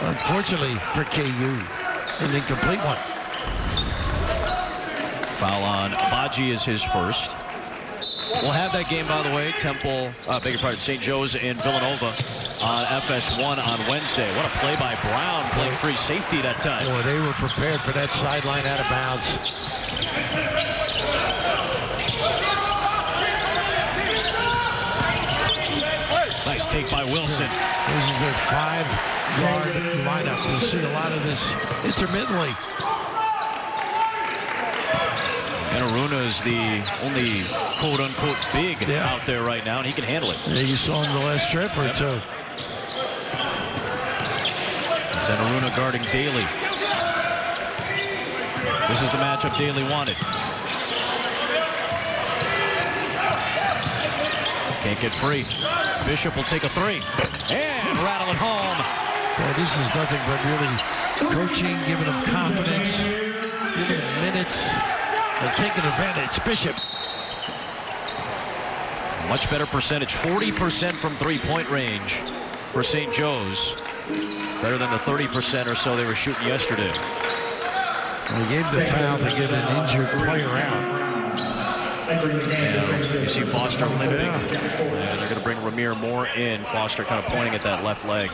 And unfortunately for KU, an incomplete one. Foul on Abaji is his first. We'll have that game, by the way, beg your pardon, St. Joe's and Villanova on FS1 on Wednesday. What a play by Brown, playing free safety that time. Boy, they were prepared for that sideline out of bounds. Nice take by Wilson. This is their 5-yard lineup. We'll see a lot of this intermittently. And Aruna is the only quote-unquote big out there right now, and he can handle it. Yeah, you saw him the last trip or two. It's Aruna guarding Daly. This is the matchup Daly wanted. Can't get free. Bishop will take a three and rattle it home. Boy, this is nothing but really coaching, giving them confidence, giving them minutes, and taking advantage. Bishop. Much better percentage, 40% from three-point range for St. Joe's. Better than the 30% or so they were shooting yesterday. When they gave the foul, they get an injured player out. And you see Foster limping. And they're going to bring Ramir Moore in. Foster kind of pointing at that left leg.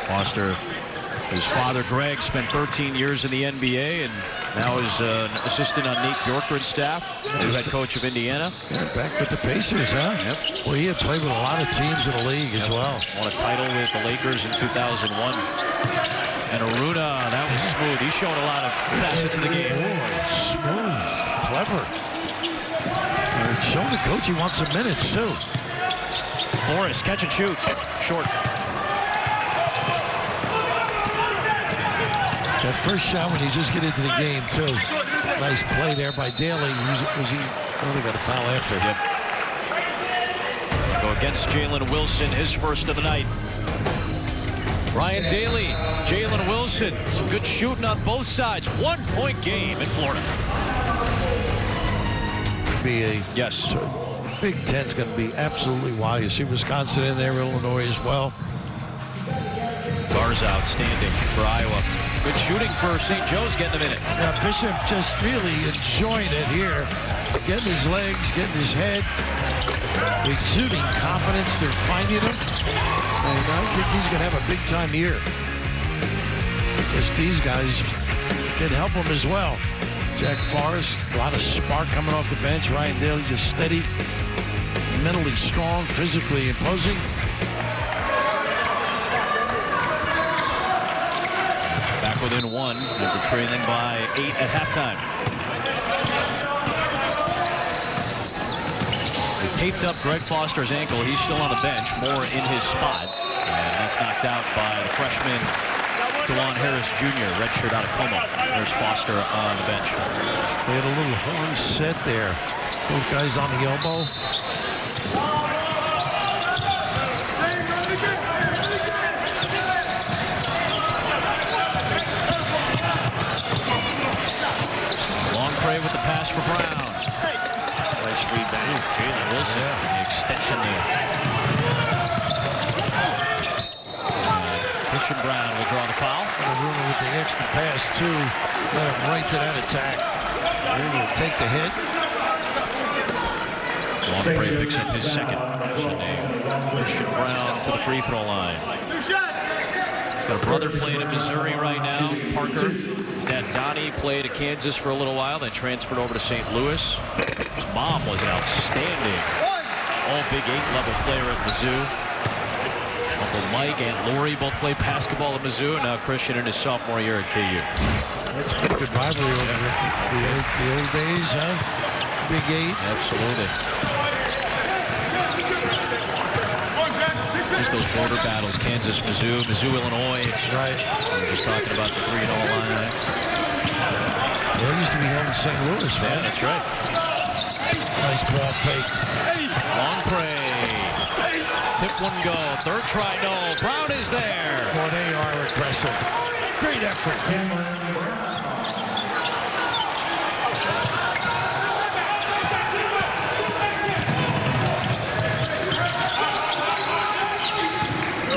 Foster, his father Greg spent 13 years in the NBA and now is an assistant on Nate Bjorkgren's staff, new head coach of Indiana. Yeah, back with the Pacers, huh? Yep. Well, he had played with a lot of teams in the league as well. Won a title with the Lakers in 2001. And Aruna, that was smooth. He's showing a lot of facets of the game. Smooth, clever. And it's showing the coach he wants some minutes, too. Forrest, catch and shoot. Short. That first shot when he just get into the game, too. Nice play there by Daly. They got a foul after. Yep. Go against Jalen Wilson, his first of the night. Ryan Daly, Jalen Wilson, some good shooting on both sides. 1-point game in Florida. Yes. Big Ten's going to be absolutely wild. You see Wisconsin in there, Illinois as well. Garza outstanding for Iowa. Good shooting for St. Joe's, getting them in it. Yeah, Bishop just really enjoying it here. Getting his legs, getting his head. Exuding confidence. They're finding him. And I think he's going to have a big time year. Because these guys can help him as well. Jack Forrest, a lot of spark coming off the bench. Ryan Daly just steady, mentally strong, physically imposing. Back within one, after trailing by 8 at halftime. They taped up Greg Foster's ankle. He's still on the bench, more in his spot. And that's knocked out by the freshman DeJuan Harris Jr., redshirt out of Como. There's Foster on the bench. They had a little horn set there. Both guys on the elbow. Long play with the pass for Brown. Nice rebound. Jalen Wilson, the extension there. Christian Brown will draw the foul. Bruno with the extra pass, too. Let him right to that attack. Bruno will take the hit. Longpre picks up his second. Christian Brown to the free throw line. Got a brother playing in Missouri right now, Parker. His dad, Donnie, played at Kansas for a little while, then transferred over to St. Louis. His mom was an outstanding all-Big 8 level player at Mizzou. Uncle Mike and Lori both played basketball at Mizzou, and now Christian in his sophomore year at KU. That's a pretty good rivalry over the old days, huh? Big 8. Absolutely. There's those border battles, Kansas, Mizzou, Illinois. Right. We were just talking about the 3-0 line. They used to be held in St. Louis, man. Yeah, that's right. Nice ball fake. Long play. Tip one go. Third try, no. Brown is there. Boy, they are aggressive. Great effort.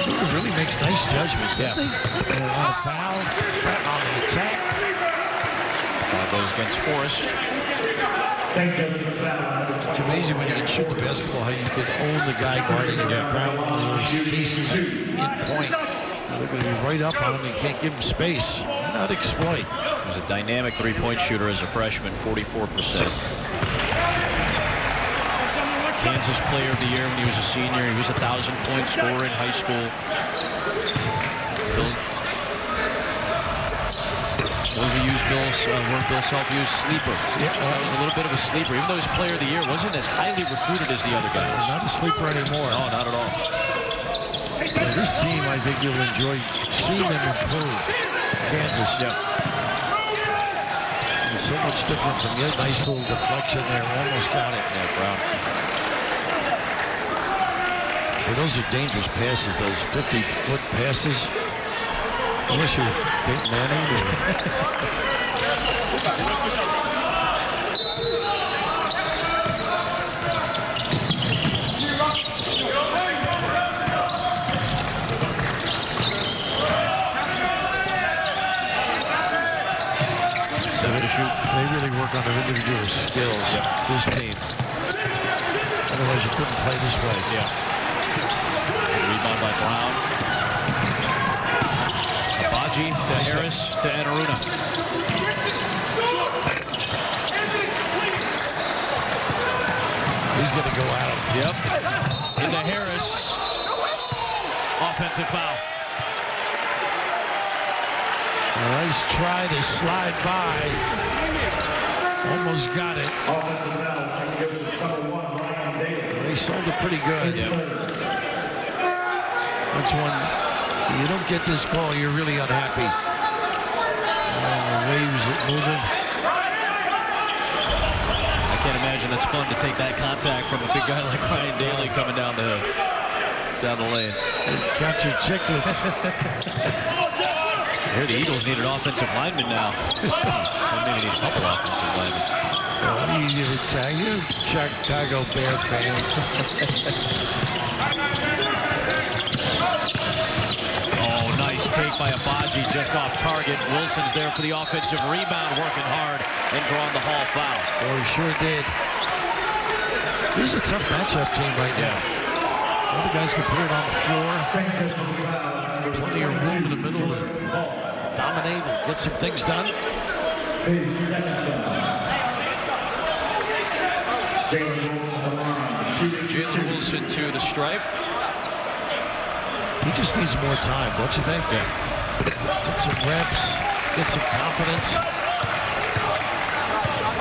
It really makes nice judgments, yeah. On a foul, on the attack. Goes against Forrest. It's amazing when you can shoot the basketball, how you can own the guy guarding the ground in those cases in point. They're going to be right up on him. You can't give him space. Why not exploit? He was a dynamic three-point shooter as a freshman, 44%. Kansas Player of the Year when he was a senior. He was a 1,000-point scorer in high school. Those who use Bill Self used sleeper. Yeah, that was a little bit of a sleeper. Even though his Player of the Year wasn't as highly recruited as the other guys. Not a sleeper anymore. No, not at all. Well, this team, I think you'll enjoy seeing them improve. Kansas. Yeah. It's so much different from your nice little deflection there. Almost got it. Yeah, Brown. Well, those are dangerous passes, those 50-foot passes. Unless you're Peyton Manning or... They really work on their individual skills, this team. Otherwise, you couldn't play this way. Yeah. Rebound by Brown. Abaji to Harris to Enaruna. He's going to go at him. Yep. Into Harris. Offensive foul. A nice try to slide by. Almost got it. They sold it pretty good. Yep. That's one, you don't get this call, you're really unhappy. The waves moving. I can't imagine it's fun to take that contact from a big guy like Ryan Daly coming down the lane. Got your chicklets. I hear the Eagles need an offensive lineman now. They maybe need a couple offensive linemen. You're Chicago Bear fans. by Abaji, just off target. Wilson's there for the offensive rebound, working hard and drawing the Hall foul. Oh, he sure did. This is a tough matchup team right now. Other guys can put it on the floor. Plenty of room in the middle to dominate and get some things done. Jalen Wilson to the stripe. He just needs more time, don't you think? Yeah. Get some reps, get some confidence.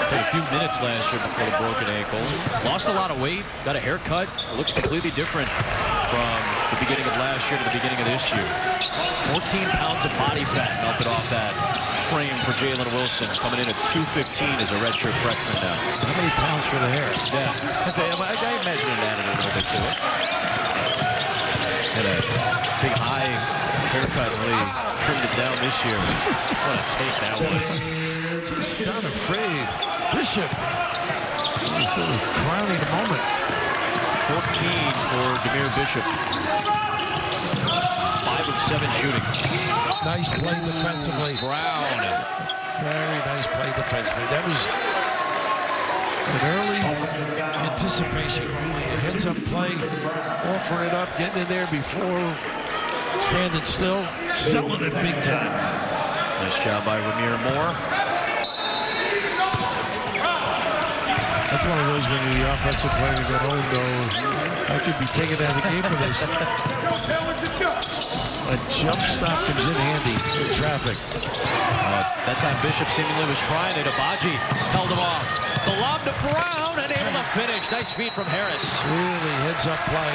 Played a few minutes last year before the broken ankle. Lost a lot of weight, got a haircut. Looks completely different from the beginning of last year to the beginning of this year. 14 pounds of body fat melted off that frame for Jalen Wilson, coming in at 215 as a redshirt freshman now. How many pounds for the hair? Yeah, I imagine it added a little bit to it. Had a big high haircut, really trimmed it down this year. What a take that was. Just not afraid. Bishop. He's sort of crowning the moment. 14 for Demir Bishop. 5 of 7 shooting. Nice play defensively. Brown. Very nice play defensively. That was an early anticipation. Really a heads-up play. Offering it up, getting in there before standing still. Selling it big time. Nice job by Ramir Moore. That's one of those when you're the offensive player, you go, oh no, I could be taken out of the game for this. A jump stop comes in handy in traffic. That time Bishop seemingly was trying it. Abaji held him off. The lob to Brown and able to finish. Nice feed from Harris. Really heads up play.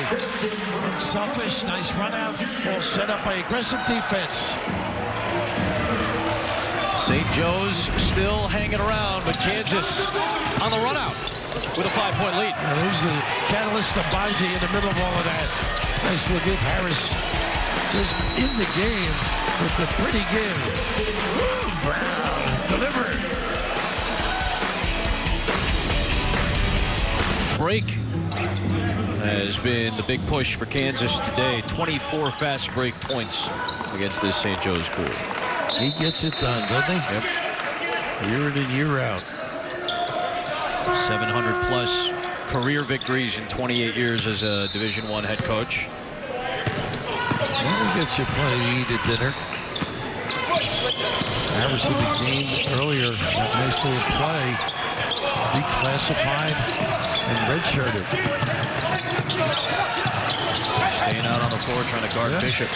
Unselfish, nice run out. All set up by aggressive defense. St. Joe's still hanging around, but Kansas on the run out with a 5-point lead. And who's the catalyst? Abaji in the middle of all of that. Nice little give. Harris just in the game with the pretty give. Woo, Brown delivered. Break has been the big push for Kansas today. 24 fast break points against this St. Joe's crew. He gets it done, doesn't he? Yep. Year in and year out. 700-plus career victories in 28 years as a Division I head coach. When we get you plenty to eat at dinner. Average of the game earlier, that nice little play, reclassified and redshirted. Staying out on the floor trying to guard Bishop.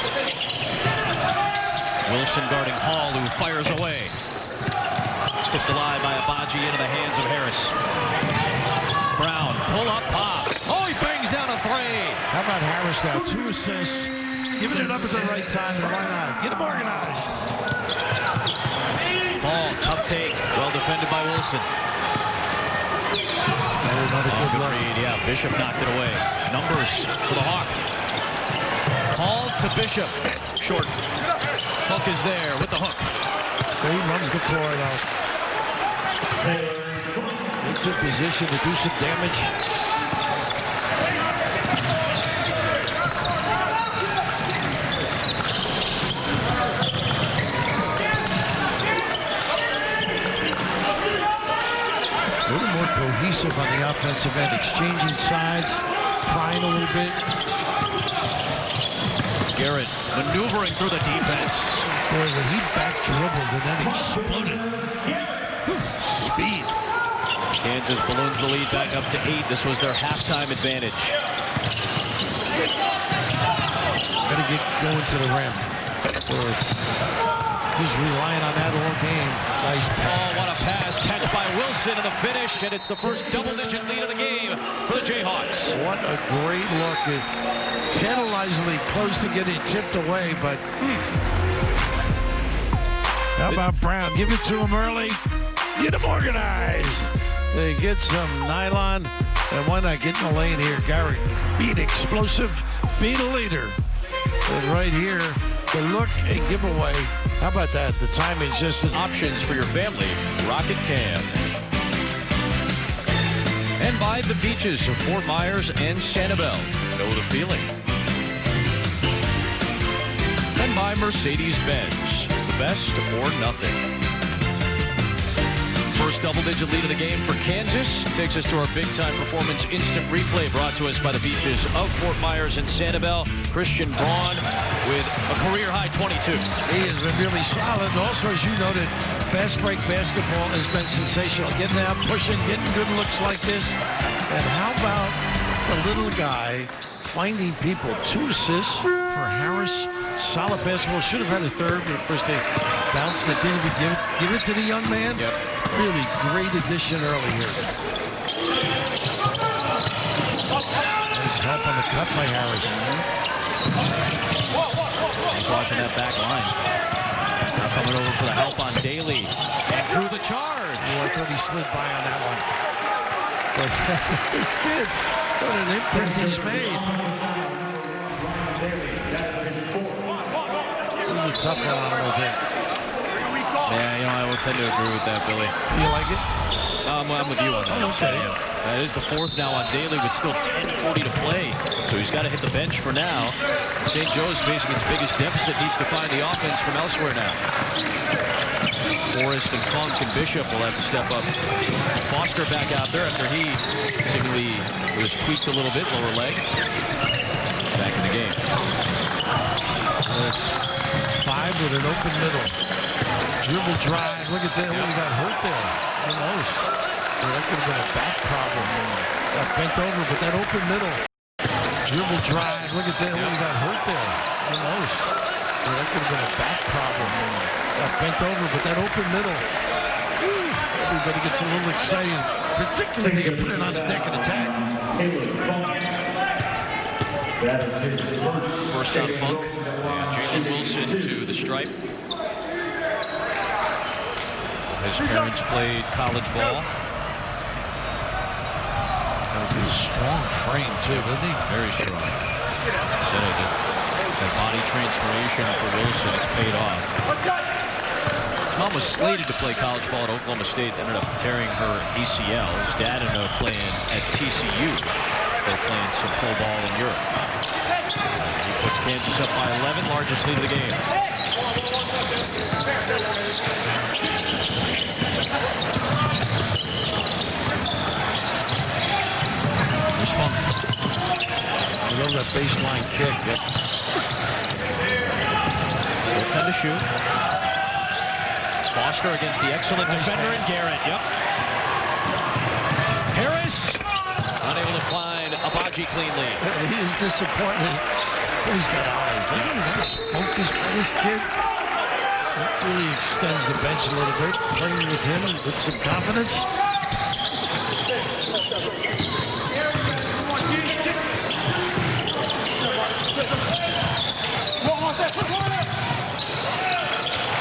Wilson guarding Hall, who fires away. Tipped alive by Abaji into the hands of Harris. Brown, pull up pop. Oh, he bangs down a three. How about Harris now? 2 assists. Giving it up at the right time, and why not? Get him organized. Ball, tough take. Well defended by Wilson. Another good look. Read. Yeah, Bishop knocked it away. Numbers for the Hawk. Hall to Bishop. Short. Hook is there with the hook. He runs the floor, though. It's in position to do some damage. A little more cohesive on the offensive end, exchanging sides, trying a little bit. Garrett maneuvering through the defense. Boy, when he back dribbled and then exploded. Speed. Kansas balloons the lead back up to 8. This was their halftime advantage. Gotta get going to the rim. Or just relying on that all game. Nice pass. Oh, what a pass. Catch by Wilson and the finish, and it's the first double-digit lead of the game for the Jayhawks. What a great look. Tantalizingly close to getting tipped away, but how about Brown? Give it to him early. Get him organized. They get some nylon, and why not get in the lane here? Garrett being explosive, being a leader. And right here, the look and giveaway. How about that? The timing's just options for your family. Rocket Can. And by the beaches of Fort Myers and Sanibel. Know the feeling. and by Mercedes-Benz. The best or nothing. First double-digit lead of the game for Kansas takes us to our big-time performance instant replay brought to us by the beaches of Fort Myers and Sanibel. Christian Braun with a career-high 22. He has been really solid. And also, as you noted, fast break basketball has been sensational. Getting out, pushing, getting good looks like this. And how about the little guy finding people? 2 assists for Harris. Solid basketball. Should have had a third, but of course they bounced it. Didn't even give it to the young man. Yep. Really great addition early here. Nice help on the cut by Harris. He's watching that back line. Now coming over for the help on Daly. And drew the charge. Oh, I thought he slid by on that one. But this kid, what an imprint he's made. This is a tough one on him, I think. Yeah, I would tend to agree with that, Billy. You like it? I'm with you on that. Oh, okay. Yeah. That is the 4th now on Daly, but still 10:40 to play. So he's got to hit the bench for now. St. Joe's facing its biggest deficit, needs to find the offense from elsewhere now. Forrest and Funk and Bishop will have to step up. Foster back out there after he seemingly was tweaked a little bit, lower leg. Back in the game. It's 5 with an open middle. Dribble drive. Look at that. Yep. He got hurt there. Almost. Yeah, that could have been a back problem. Got bent over, but that open middle. Dribble drive. Look at that. Yep. He got hurt there. Almost. Yeah, that could have been a back problem. Got bent over, but that open middle. Everybody gets a little excited, particularly when you put it on the deck and attack. First on Funk. And Jalen Wilson to the stripe. His parents played college ball. A strong frame, too, isn't he? Very strong. Said it. That body transformation for Wilson has paid off. Mom was slated to play college ball at Oklahoma State. Ended up tearing her ACL. His dad ended up playing at TCU. They're playing some pro ball in Europe. He puts Kansas up by 11, largest lead of the game. I love that baseline kick. Yep. Still 10 to shoot. Foster against the excellent defender in Garrett. Yep. Harris unable to find Abaji cleanly. He is disappointed. He's got eyes. Look at this focus by this kid. That really extends the bench a little bit. Playing with him with some confidence.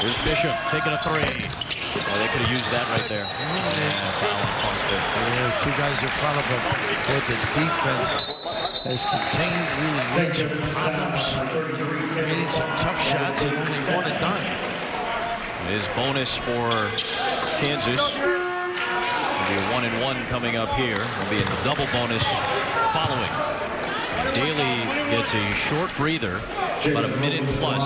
Here's Bishop taking a 3. Oh, they could have used that right there. Yeah, foul on Funk there. Yeah, 2 guys in front of him. The defense has contained, really made some problems, getting some tough shots, and only 1 and done. His bonus for Kansas will be a 1-and-1 coming up here. Will be a double bonus following. Daly gets a short breather, about a minute plus.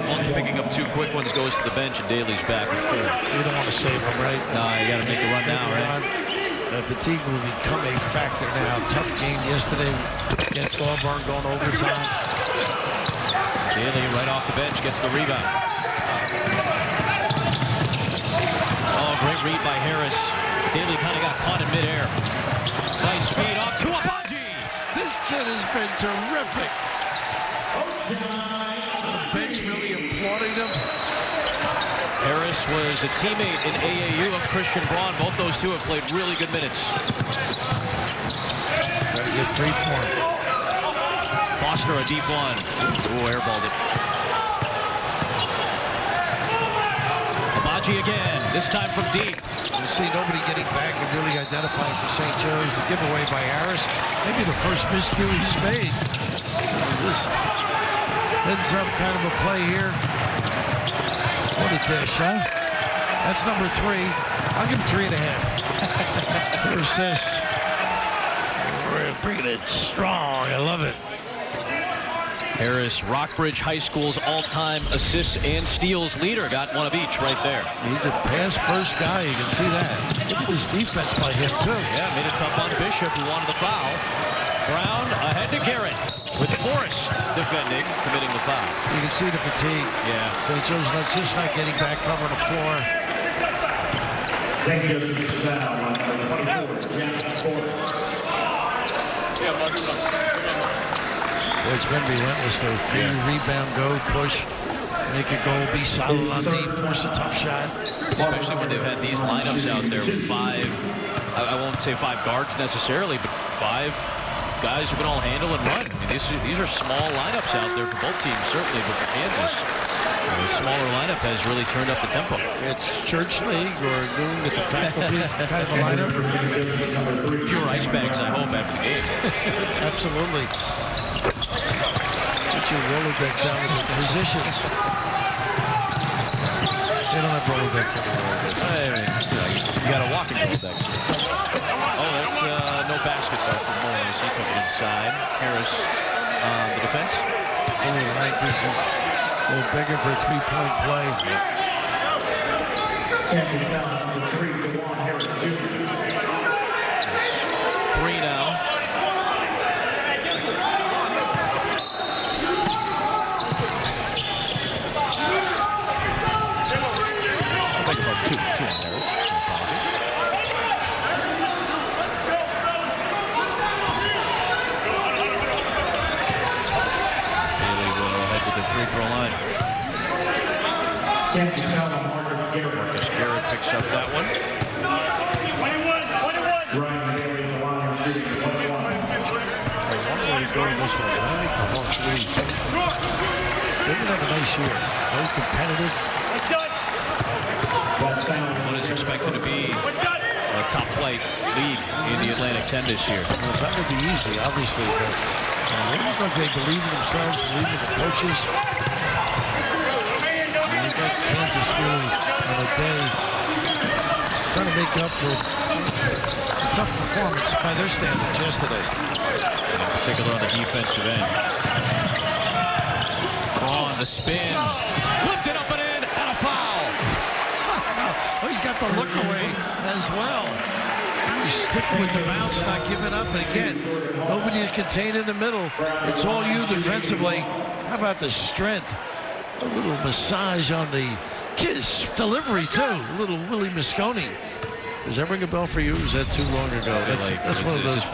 Funk picking up 2 quick ones, goes to the bench, and Daly's back with 4. You don't want to save him, right? No, you got to make the run now, right? Fatigue will become a factor now. Tough game yesterday against Auburn, going overtime. Daly right off the bench gets the rebound. Oh, great read by Harris. Daly kind of got caught in midair. Nice feed off to Abaji. This kid has been terrific. The bench really applauding him. Harris was a teammate in AAU of Christian Braun. Both those two have played really good minutes. Got to get 3 for him. Foster a deep one. Ooh, airballed it. Abaji again, this time from deep. You see nobody getting back and really identifying for St. Joe's. The giveaway by Harris. Maybe the first miscue he's made. This heads up kind of a play here. What a dish, huh? That's number 3. I'll give him 3.5. Here's this. We're bringing it strong. I love it. Harris, Rockbridge High School's all-time assists and steals leader. Got one of each right there. He's a pass-first guy. You can see that. Look at this defense by him, too. Yeah, made it tough on Bishop, who wanted the foul. Brown ahead to Garrett, with Forrest defending, committing the foul. You can see the fatigue. Yeah. St. Joe's just not getting back, covering the floor. St. Joseph's foul on number 24, Jack Forrest. Boy, it's been relentless, though. Rebound, go, push, make a goal, be solid on D, force a tough shot. Especially when they've had these lineups out there with five, I won't say five guards necessarily, but five guys who can all handle and run. I mean, these are small lineups out there for both teams, certainly, but for Kansas, the smaller lineup has really turned up the tempo. It's church league or doing with the faculty kind of a lineup. Fewer ice bags, I hope, after the game. Absolutely. Get your Rolodex out with the physicians. They don't have Rolodex anymore. You got a walking Rolodex. Oh, that's no basketball for Morris. He took it inside. Harris on the defense. This is a little bigger for a three-point play. Kansas foul number 3, DeJuan Harris Jr. Three now. I think about two on Harris. The free throw line. Kansas foul on Marcus Garrett. Marcus Garrett picks up that one. 21. Ryan Haley on the line shooting 21. I wonder where he's going this way. I think the Hawks lead. They're going to have a nice year. Very competitive. What is expected to be a top flight league in the Atlantic 10 this year. Well, it's not going to be easy, obviously, but they look like they believe in themselves, believe in the coaches. And you got Kansas really on a day trying to make up for a tough performance by their standards yesterday. In particular on the defensive end. On the spin. Flipped it up and in, and a foul. Oh, he's got the look away as well. He's sticking with the bounce, not giving up. And again, nobody is contained in the middle. It's all you defensively. How about the strength? A little massage on the kiss delivery, too. A little Willie Mosconi. Does that ring a bell for you? Or is that too long ago? That's one of those. Is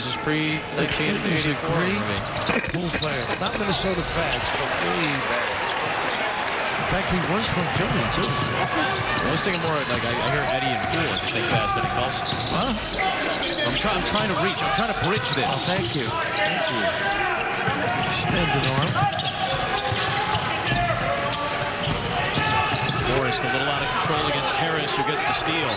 this pre 1984? Pool player. Not Minnesota Fats, but way back. In fact, he was from Philly, too. I was thinking more like I hear Eddie and Poole. I think fast Eddie Carlson. Huh? I'm trying to reach. I'm trying to bridge this. Oh, thank you. Thank you. Extended arm. Forrest a little out of control against Harris, who gets the steal.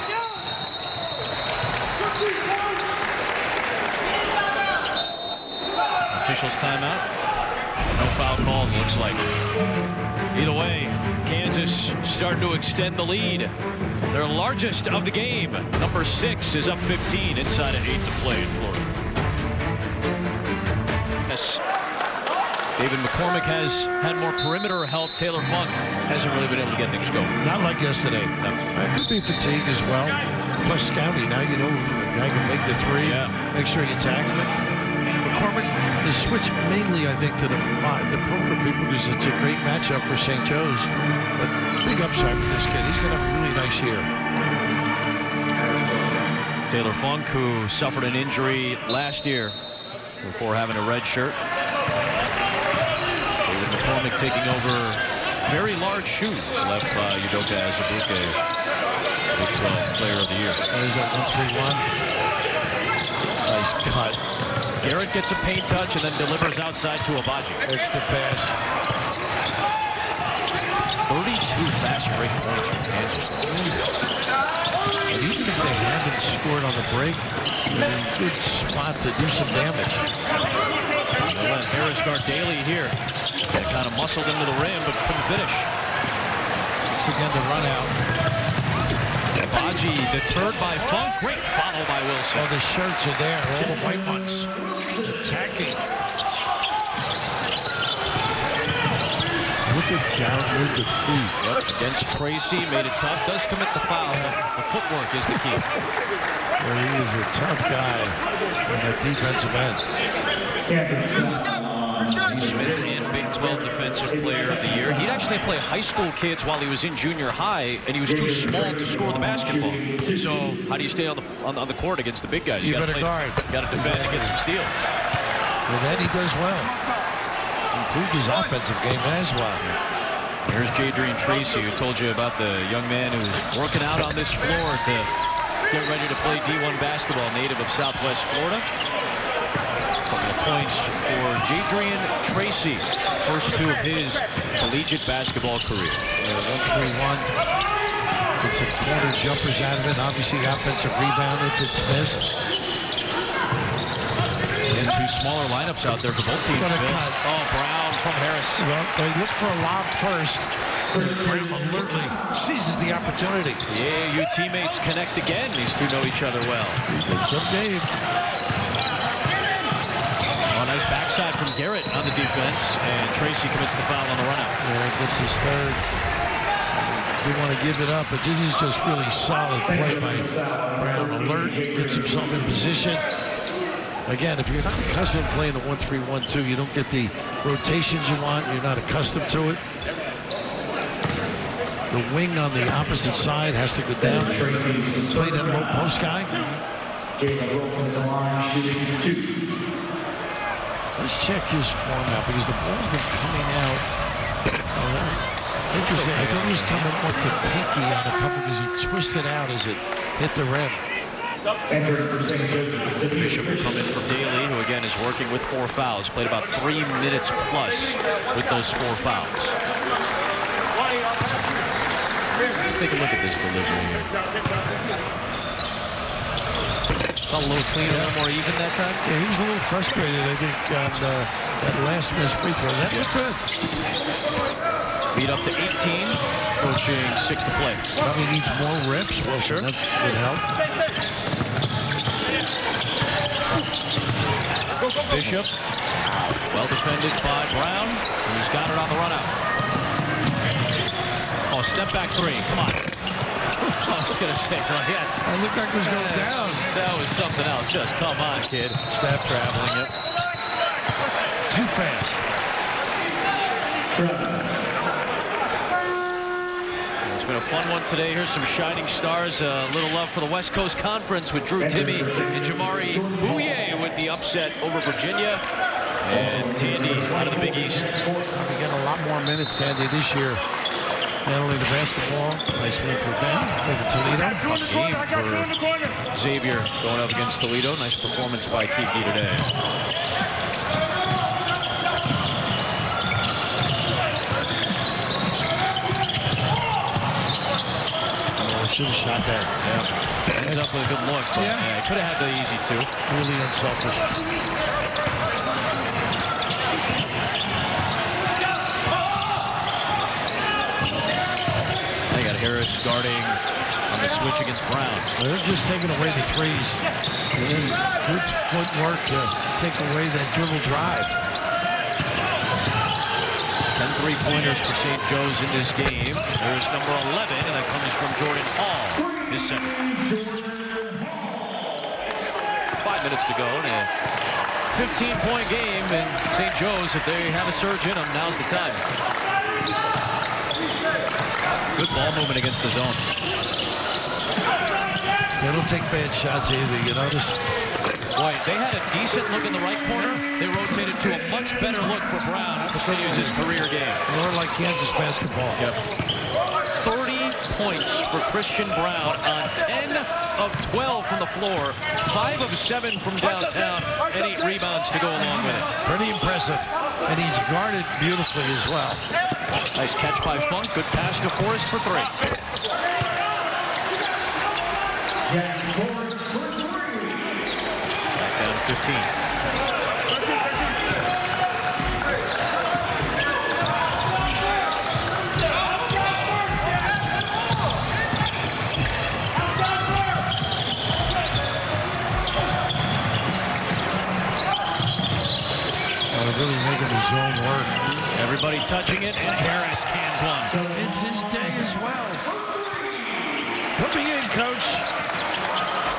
Officials timeout. No foul called, looks like. Either way, Kansas starting to extend the lead. Their largest of the game. Number 6 is up 15 inside at 8 to play in Florida. Yes. David McCormick has had more perimeter help. Taylor Funk hasn't really been able to get things going. Not like yesterday. No. It could be fatigue as well. Plus scouting. Now you know the guy can make the three. Yeah. Make sure you tackle it. McCormick is switched mainly, I think, to the perimeter people because it's a great matchup for St. Joe's. But big upside for this kid. He's going to have a really nice year. Taylor Funk, who suffered an injury last year before having a red shirt. David McCormick taking over very large shoes left by Udoka Azubuike, Big 12 Player of the Year. There's that 1-3-1. Nice cut. Garrett gets a paint touch and then delivers outside to Abaji. Extra pass. 32 fast break points for Kansas. And even if they haven't scored on the break, they're in a good spot to do some damage. They'll let Harris guard Daly here. They kind of muscled into the rim, but couldn't finish. Once again, the run out. Abaji deterred by Funk. Great follow by Wilson. Oh, the shirts are there, all the white ones. Attacking. Look at Garrett with the feet. Yep, against Tracy, made it tough. Does commit the foul, but the footwork is the key. Well, he is a tough guy on that defensive end. Smith in Big 12 Defensive Player of the Year. He'd actually play high school kids while he was in junior high, and he was too small to score the basketball. So how do you stay on the court against the big guys? You better guard. You got to defend and get some steals. And then he does well. Improved his offensive game as well. Here's Jadrian Tracy, who told you about the young man who's working out on this floor to get ready to play D1 basketball, native of Southwest Florida. A couple of points for Jadrian Tracy, first two of his collegiate basketball career. 1-3-1. Get some corner jumpers out of it. Obviously, offensive rebound if it's missed. And two smaller lineups out there for both teams. Oh, Brown from Harris. Well, they look for a lob first. Brown alertly seizes the opportunity. Yeah, your teammates connect again. These two know each other well. Some game. Oh, nice backside from Garrett on the defense. And Tracy commits the foul on the run-out. Yeah, gets his third. We want to give it up, but this is just really solid play by Brown. Alert, gets himself in position. Again, if you're not accustomed to playing the 1-3-1-2, you don't get the rotations you want. You're not accustomed to it. The wing on the opposite side has to go down. Play that low post guy. Let's check his form out because the ball's been coming out. Interesting. I thought he was coming up to pinky on a couple because he twisted out as it hit the rim. Bishop will come in for Daly, who again is working with 4 fouls. Played about 3 minutes plus with those 4 fouls. Let's take a look at this delivery here. Felt a little cleaner, a little more even that time. Yeah, he was a little frustrated, I think, on that last missed free throw. That was good. Beat up to 18, coaching 6 to play. Probably needs more reps. Well, sure. That would help. Bishop, well defended by Brown, who's got it on the run out. Oh, step back 3, come on. I was going to say, well, yes. It looked like it was going down. That was something else. Just come on, kid. Step traveling it. Too fast. It's been a fun one today. Here's some shining stars. A little love for the West Coast Conference with Drew Timme and Jamari Bouye with the upset over Virginia. And Tandy out of the Big East. We got a lot more minutes, Tandy, this year. Handling the basketball. Nice win for them. Over Toledo. Tough game for Xavier going up against Toledo. Nice performance by Kiki today. Should have shot that. Yeah. Ends up with a good look, but yeah, could have had the easy 2. Really unselfish. They got Harris guarding on the switch against Brown. They're just taking away the threes. And then good footwork to take away that dribble drive. 10 3-pointers for St. Joe's in this game. There's number 11, and that comes from Jordan Hall, his center. 5 minutes to go, and a 15-point game, and St. Joe's, if they have a surge in them, now's the time. Good ball movement against the zone. They don't take bad shots either, you notice? Boy, they had a decent look in the right corner. They rotated to a much better look for Brown. Continues his career game. More like Kansas basketball. Yep. 30 points for Christian Brown on 10 of 12 from the floor, 5 of 7 from downtown, and 8 rebounds to go along with it. Pretty impressive. And he's guarded beautifully as well. Nice catch by Funk. Good pass to Forrest for 3. Back down 15. Everybody Everybody touching it, and Harris cans one. It's his day as well. Put me in, coach.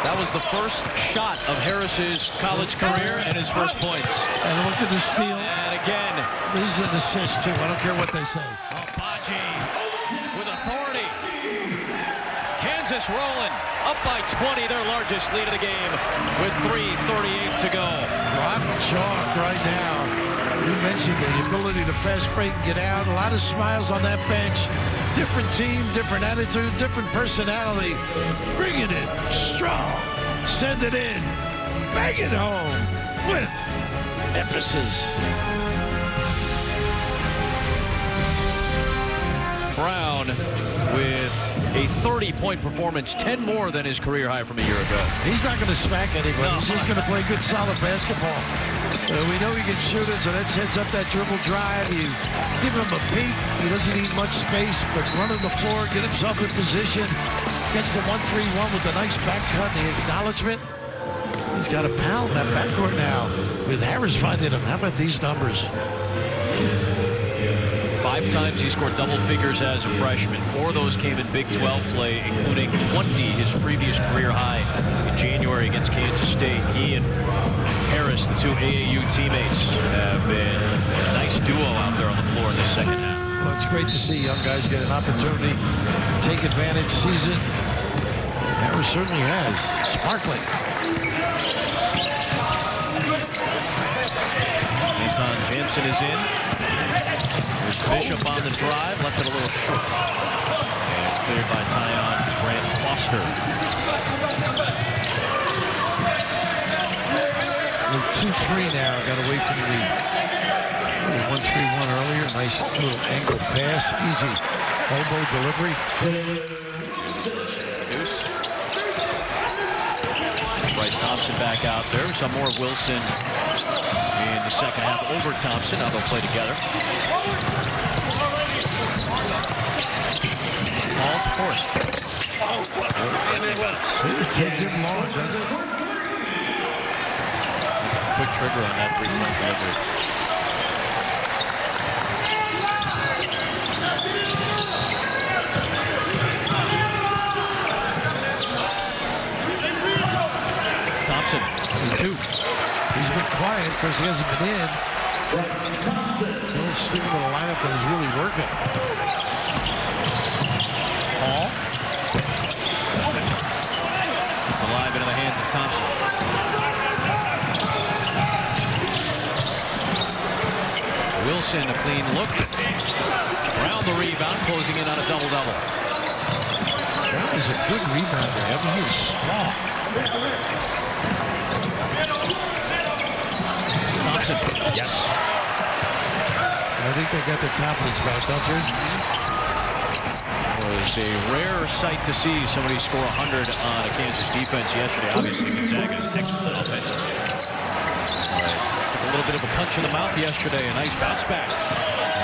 That was the first shot of Harris's college career and his first points. And look at the steal. And again, this is an assist, too. I don't care what they say. Abaji with authority. Kansas rolling up by 20, their largest lead of the game, with 3:38 to go. Rock chalk right now. You mentioned the ability to fast break and get out. A lot of smiles on that bench. Different team, different attitude, different personality. Bringing it strong. Send it in. Bang it home with emphasis. Brown with a 30-point performance, 10 more than his career high from a year ago. He's not going to smack anybody. No. He's just going to play good, solid basketball. We know he can shoot it, so that sets up that dribble drive. You give him a peek. He doesn't need much space, but running the floor, get himself in position. Gets the 1-3-1 with a nice back cut, the acknowledgement. He's got a pound in that backcourt now with Harris finding him. How about these numbers? 5 times he scored double figures as a freshman. 4 of those came in Big 12 play, including 20, his previous career high in January against Kansas State. He and Harris, the 2 AAU teammates, have been a nice duo out there on the floor in the second half. Well, it's great to see young guys get an opportunity, take advantage, seize it. Harris certainly has. Sparkling. Anton Jansen is in. There's Bishop on the drive, left it a little short. And it's cleared by Tyon Grant Foster. 2-3 now, got away from the 1-3-1 earlier. Nice little angle pass, easy elbow delivery. Deuce. Bryce Thompson back out there. Some more of Wilson in the second half over Thompson. Now they'll play together. Ball to Forrest. It takes him long, does it? Quick trigger on that 3-point delivery. Thompson, 2. He's been quiet because he hasn't been in. He'll stick with a lineup that is really working. Hall. Alive into the hands of Thompson. Wilson, a clean look. Brown the rebound, closing in on a double-double. That was a good rebounder. I mean, he was strong. Thompson, yes. I think they got their confidence back, don't you? It was a rare sight to see somebody score 100 on a Kansas defense yesterday. Obviously, Gonzaga is excellent offensively. A little bit of a punch in the mouth yesterday. A nice bounce back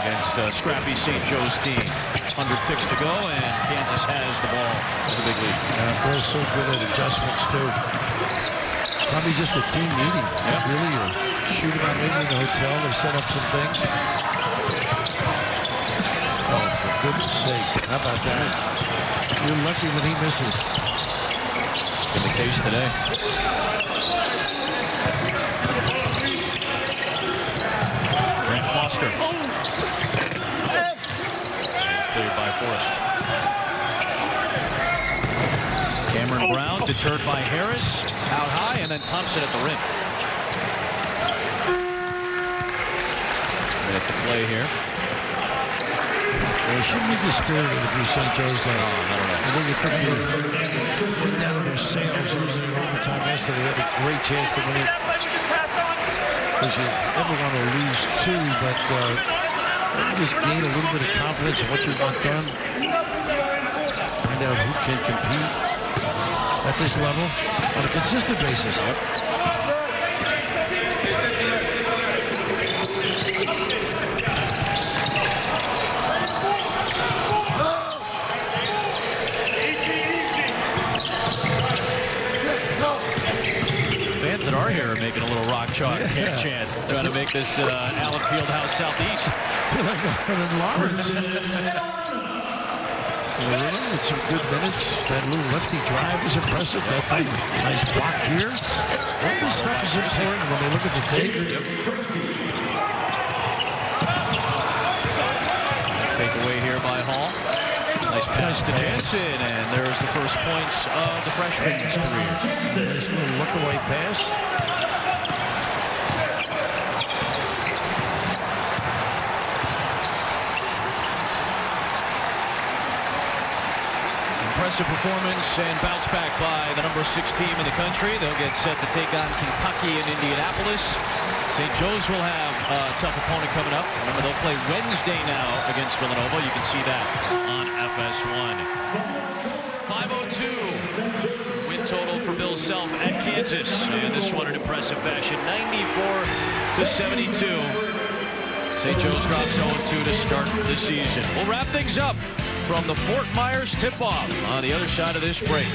against scrappy St. Joe's team. 100 ticks to go, and Kansas has the ball in the big lead. They're so good at adjustments, too. Probably just a team meeting. Yep. Really, or shoot them out maybe in the hotel. They set up some things. Oh, for goodness sake. How about that? You're lucky when he misses. In the case today. Grant Foster. Cleared by Forrest. Cameron Brown deterred by Harris. Out high, and then Thompson at the rim. Minute to play here. Well, it shouldn't be dispirited if you're St. Joe's. I don't know. I think you think you're down on their sails, losing in overtime yesterday. They had a great chance to win it. Because you never want to lose 2, but you just gain a little bit of confidence in what you want done. Find out who can compete at this level on a consistent basis. Yep. Fans that are here are making a little rock chalk chant, trying to make this Allen Fieldhouse Southeast feel like I'm in Lawrence. With some good minutes. That little lefty drive is impressive. That time, nice block here. All this stuff is important when they look at the tape. Take away here by Hall. Nice pass to Jansen, and there's the first points of the freshman's career. Nice little look-away pass. Impressive performance and bounce back by the number 6 team in the country. They'll get set to take on Kentucky in Indianapolis. St. Joe's will have a tough opponent coming up. Remember, they'll play Wednesday now against Villanova. You can see that on FS1. 5:02 win total for Bill Self at Kansas. And this one in impressive fashion, 94-72. St. Joe's drops 0-2 to start the season. We'll wrap things up from the Fort Myers tip-off on the other side of this break.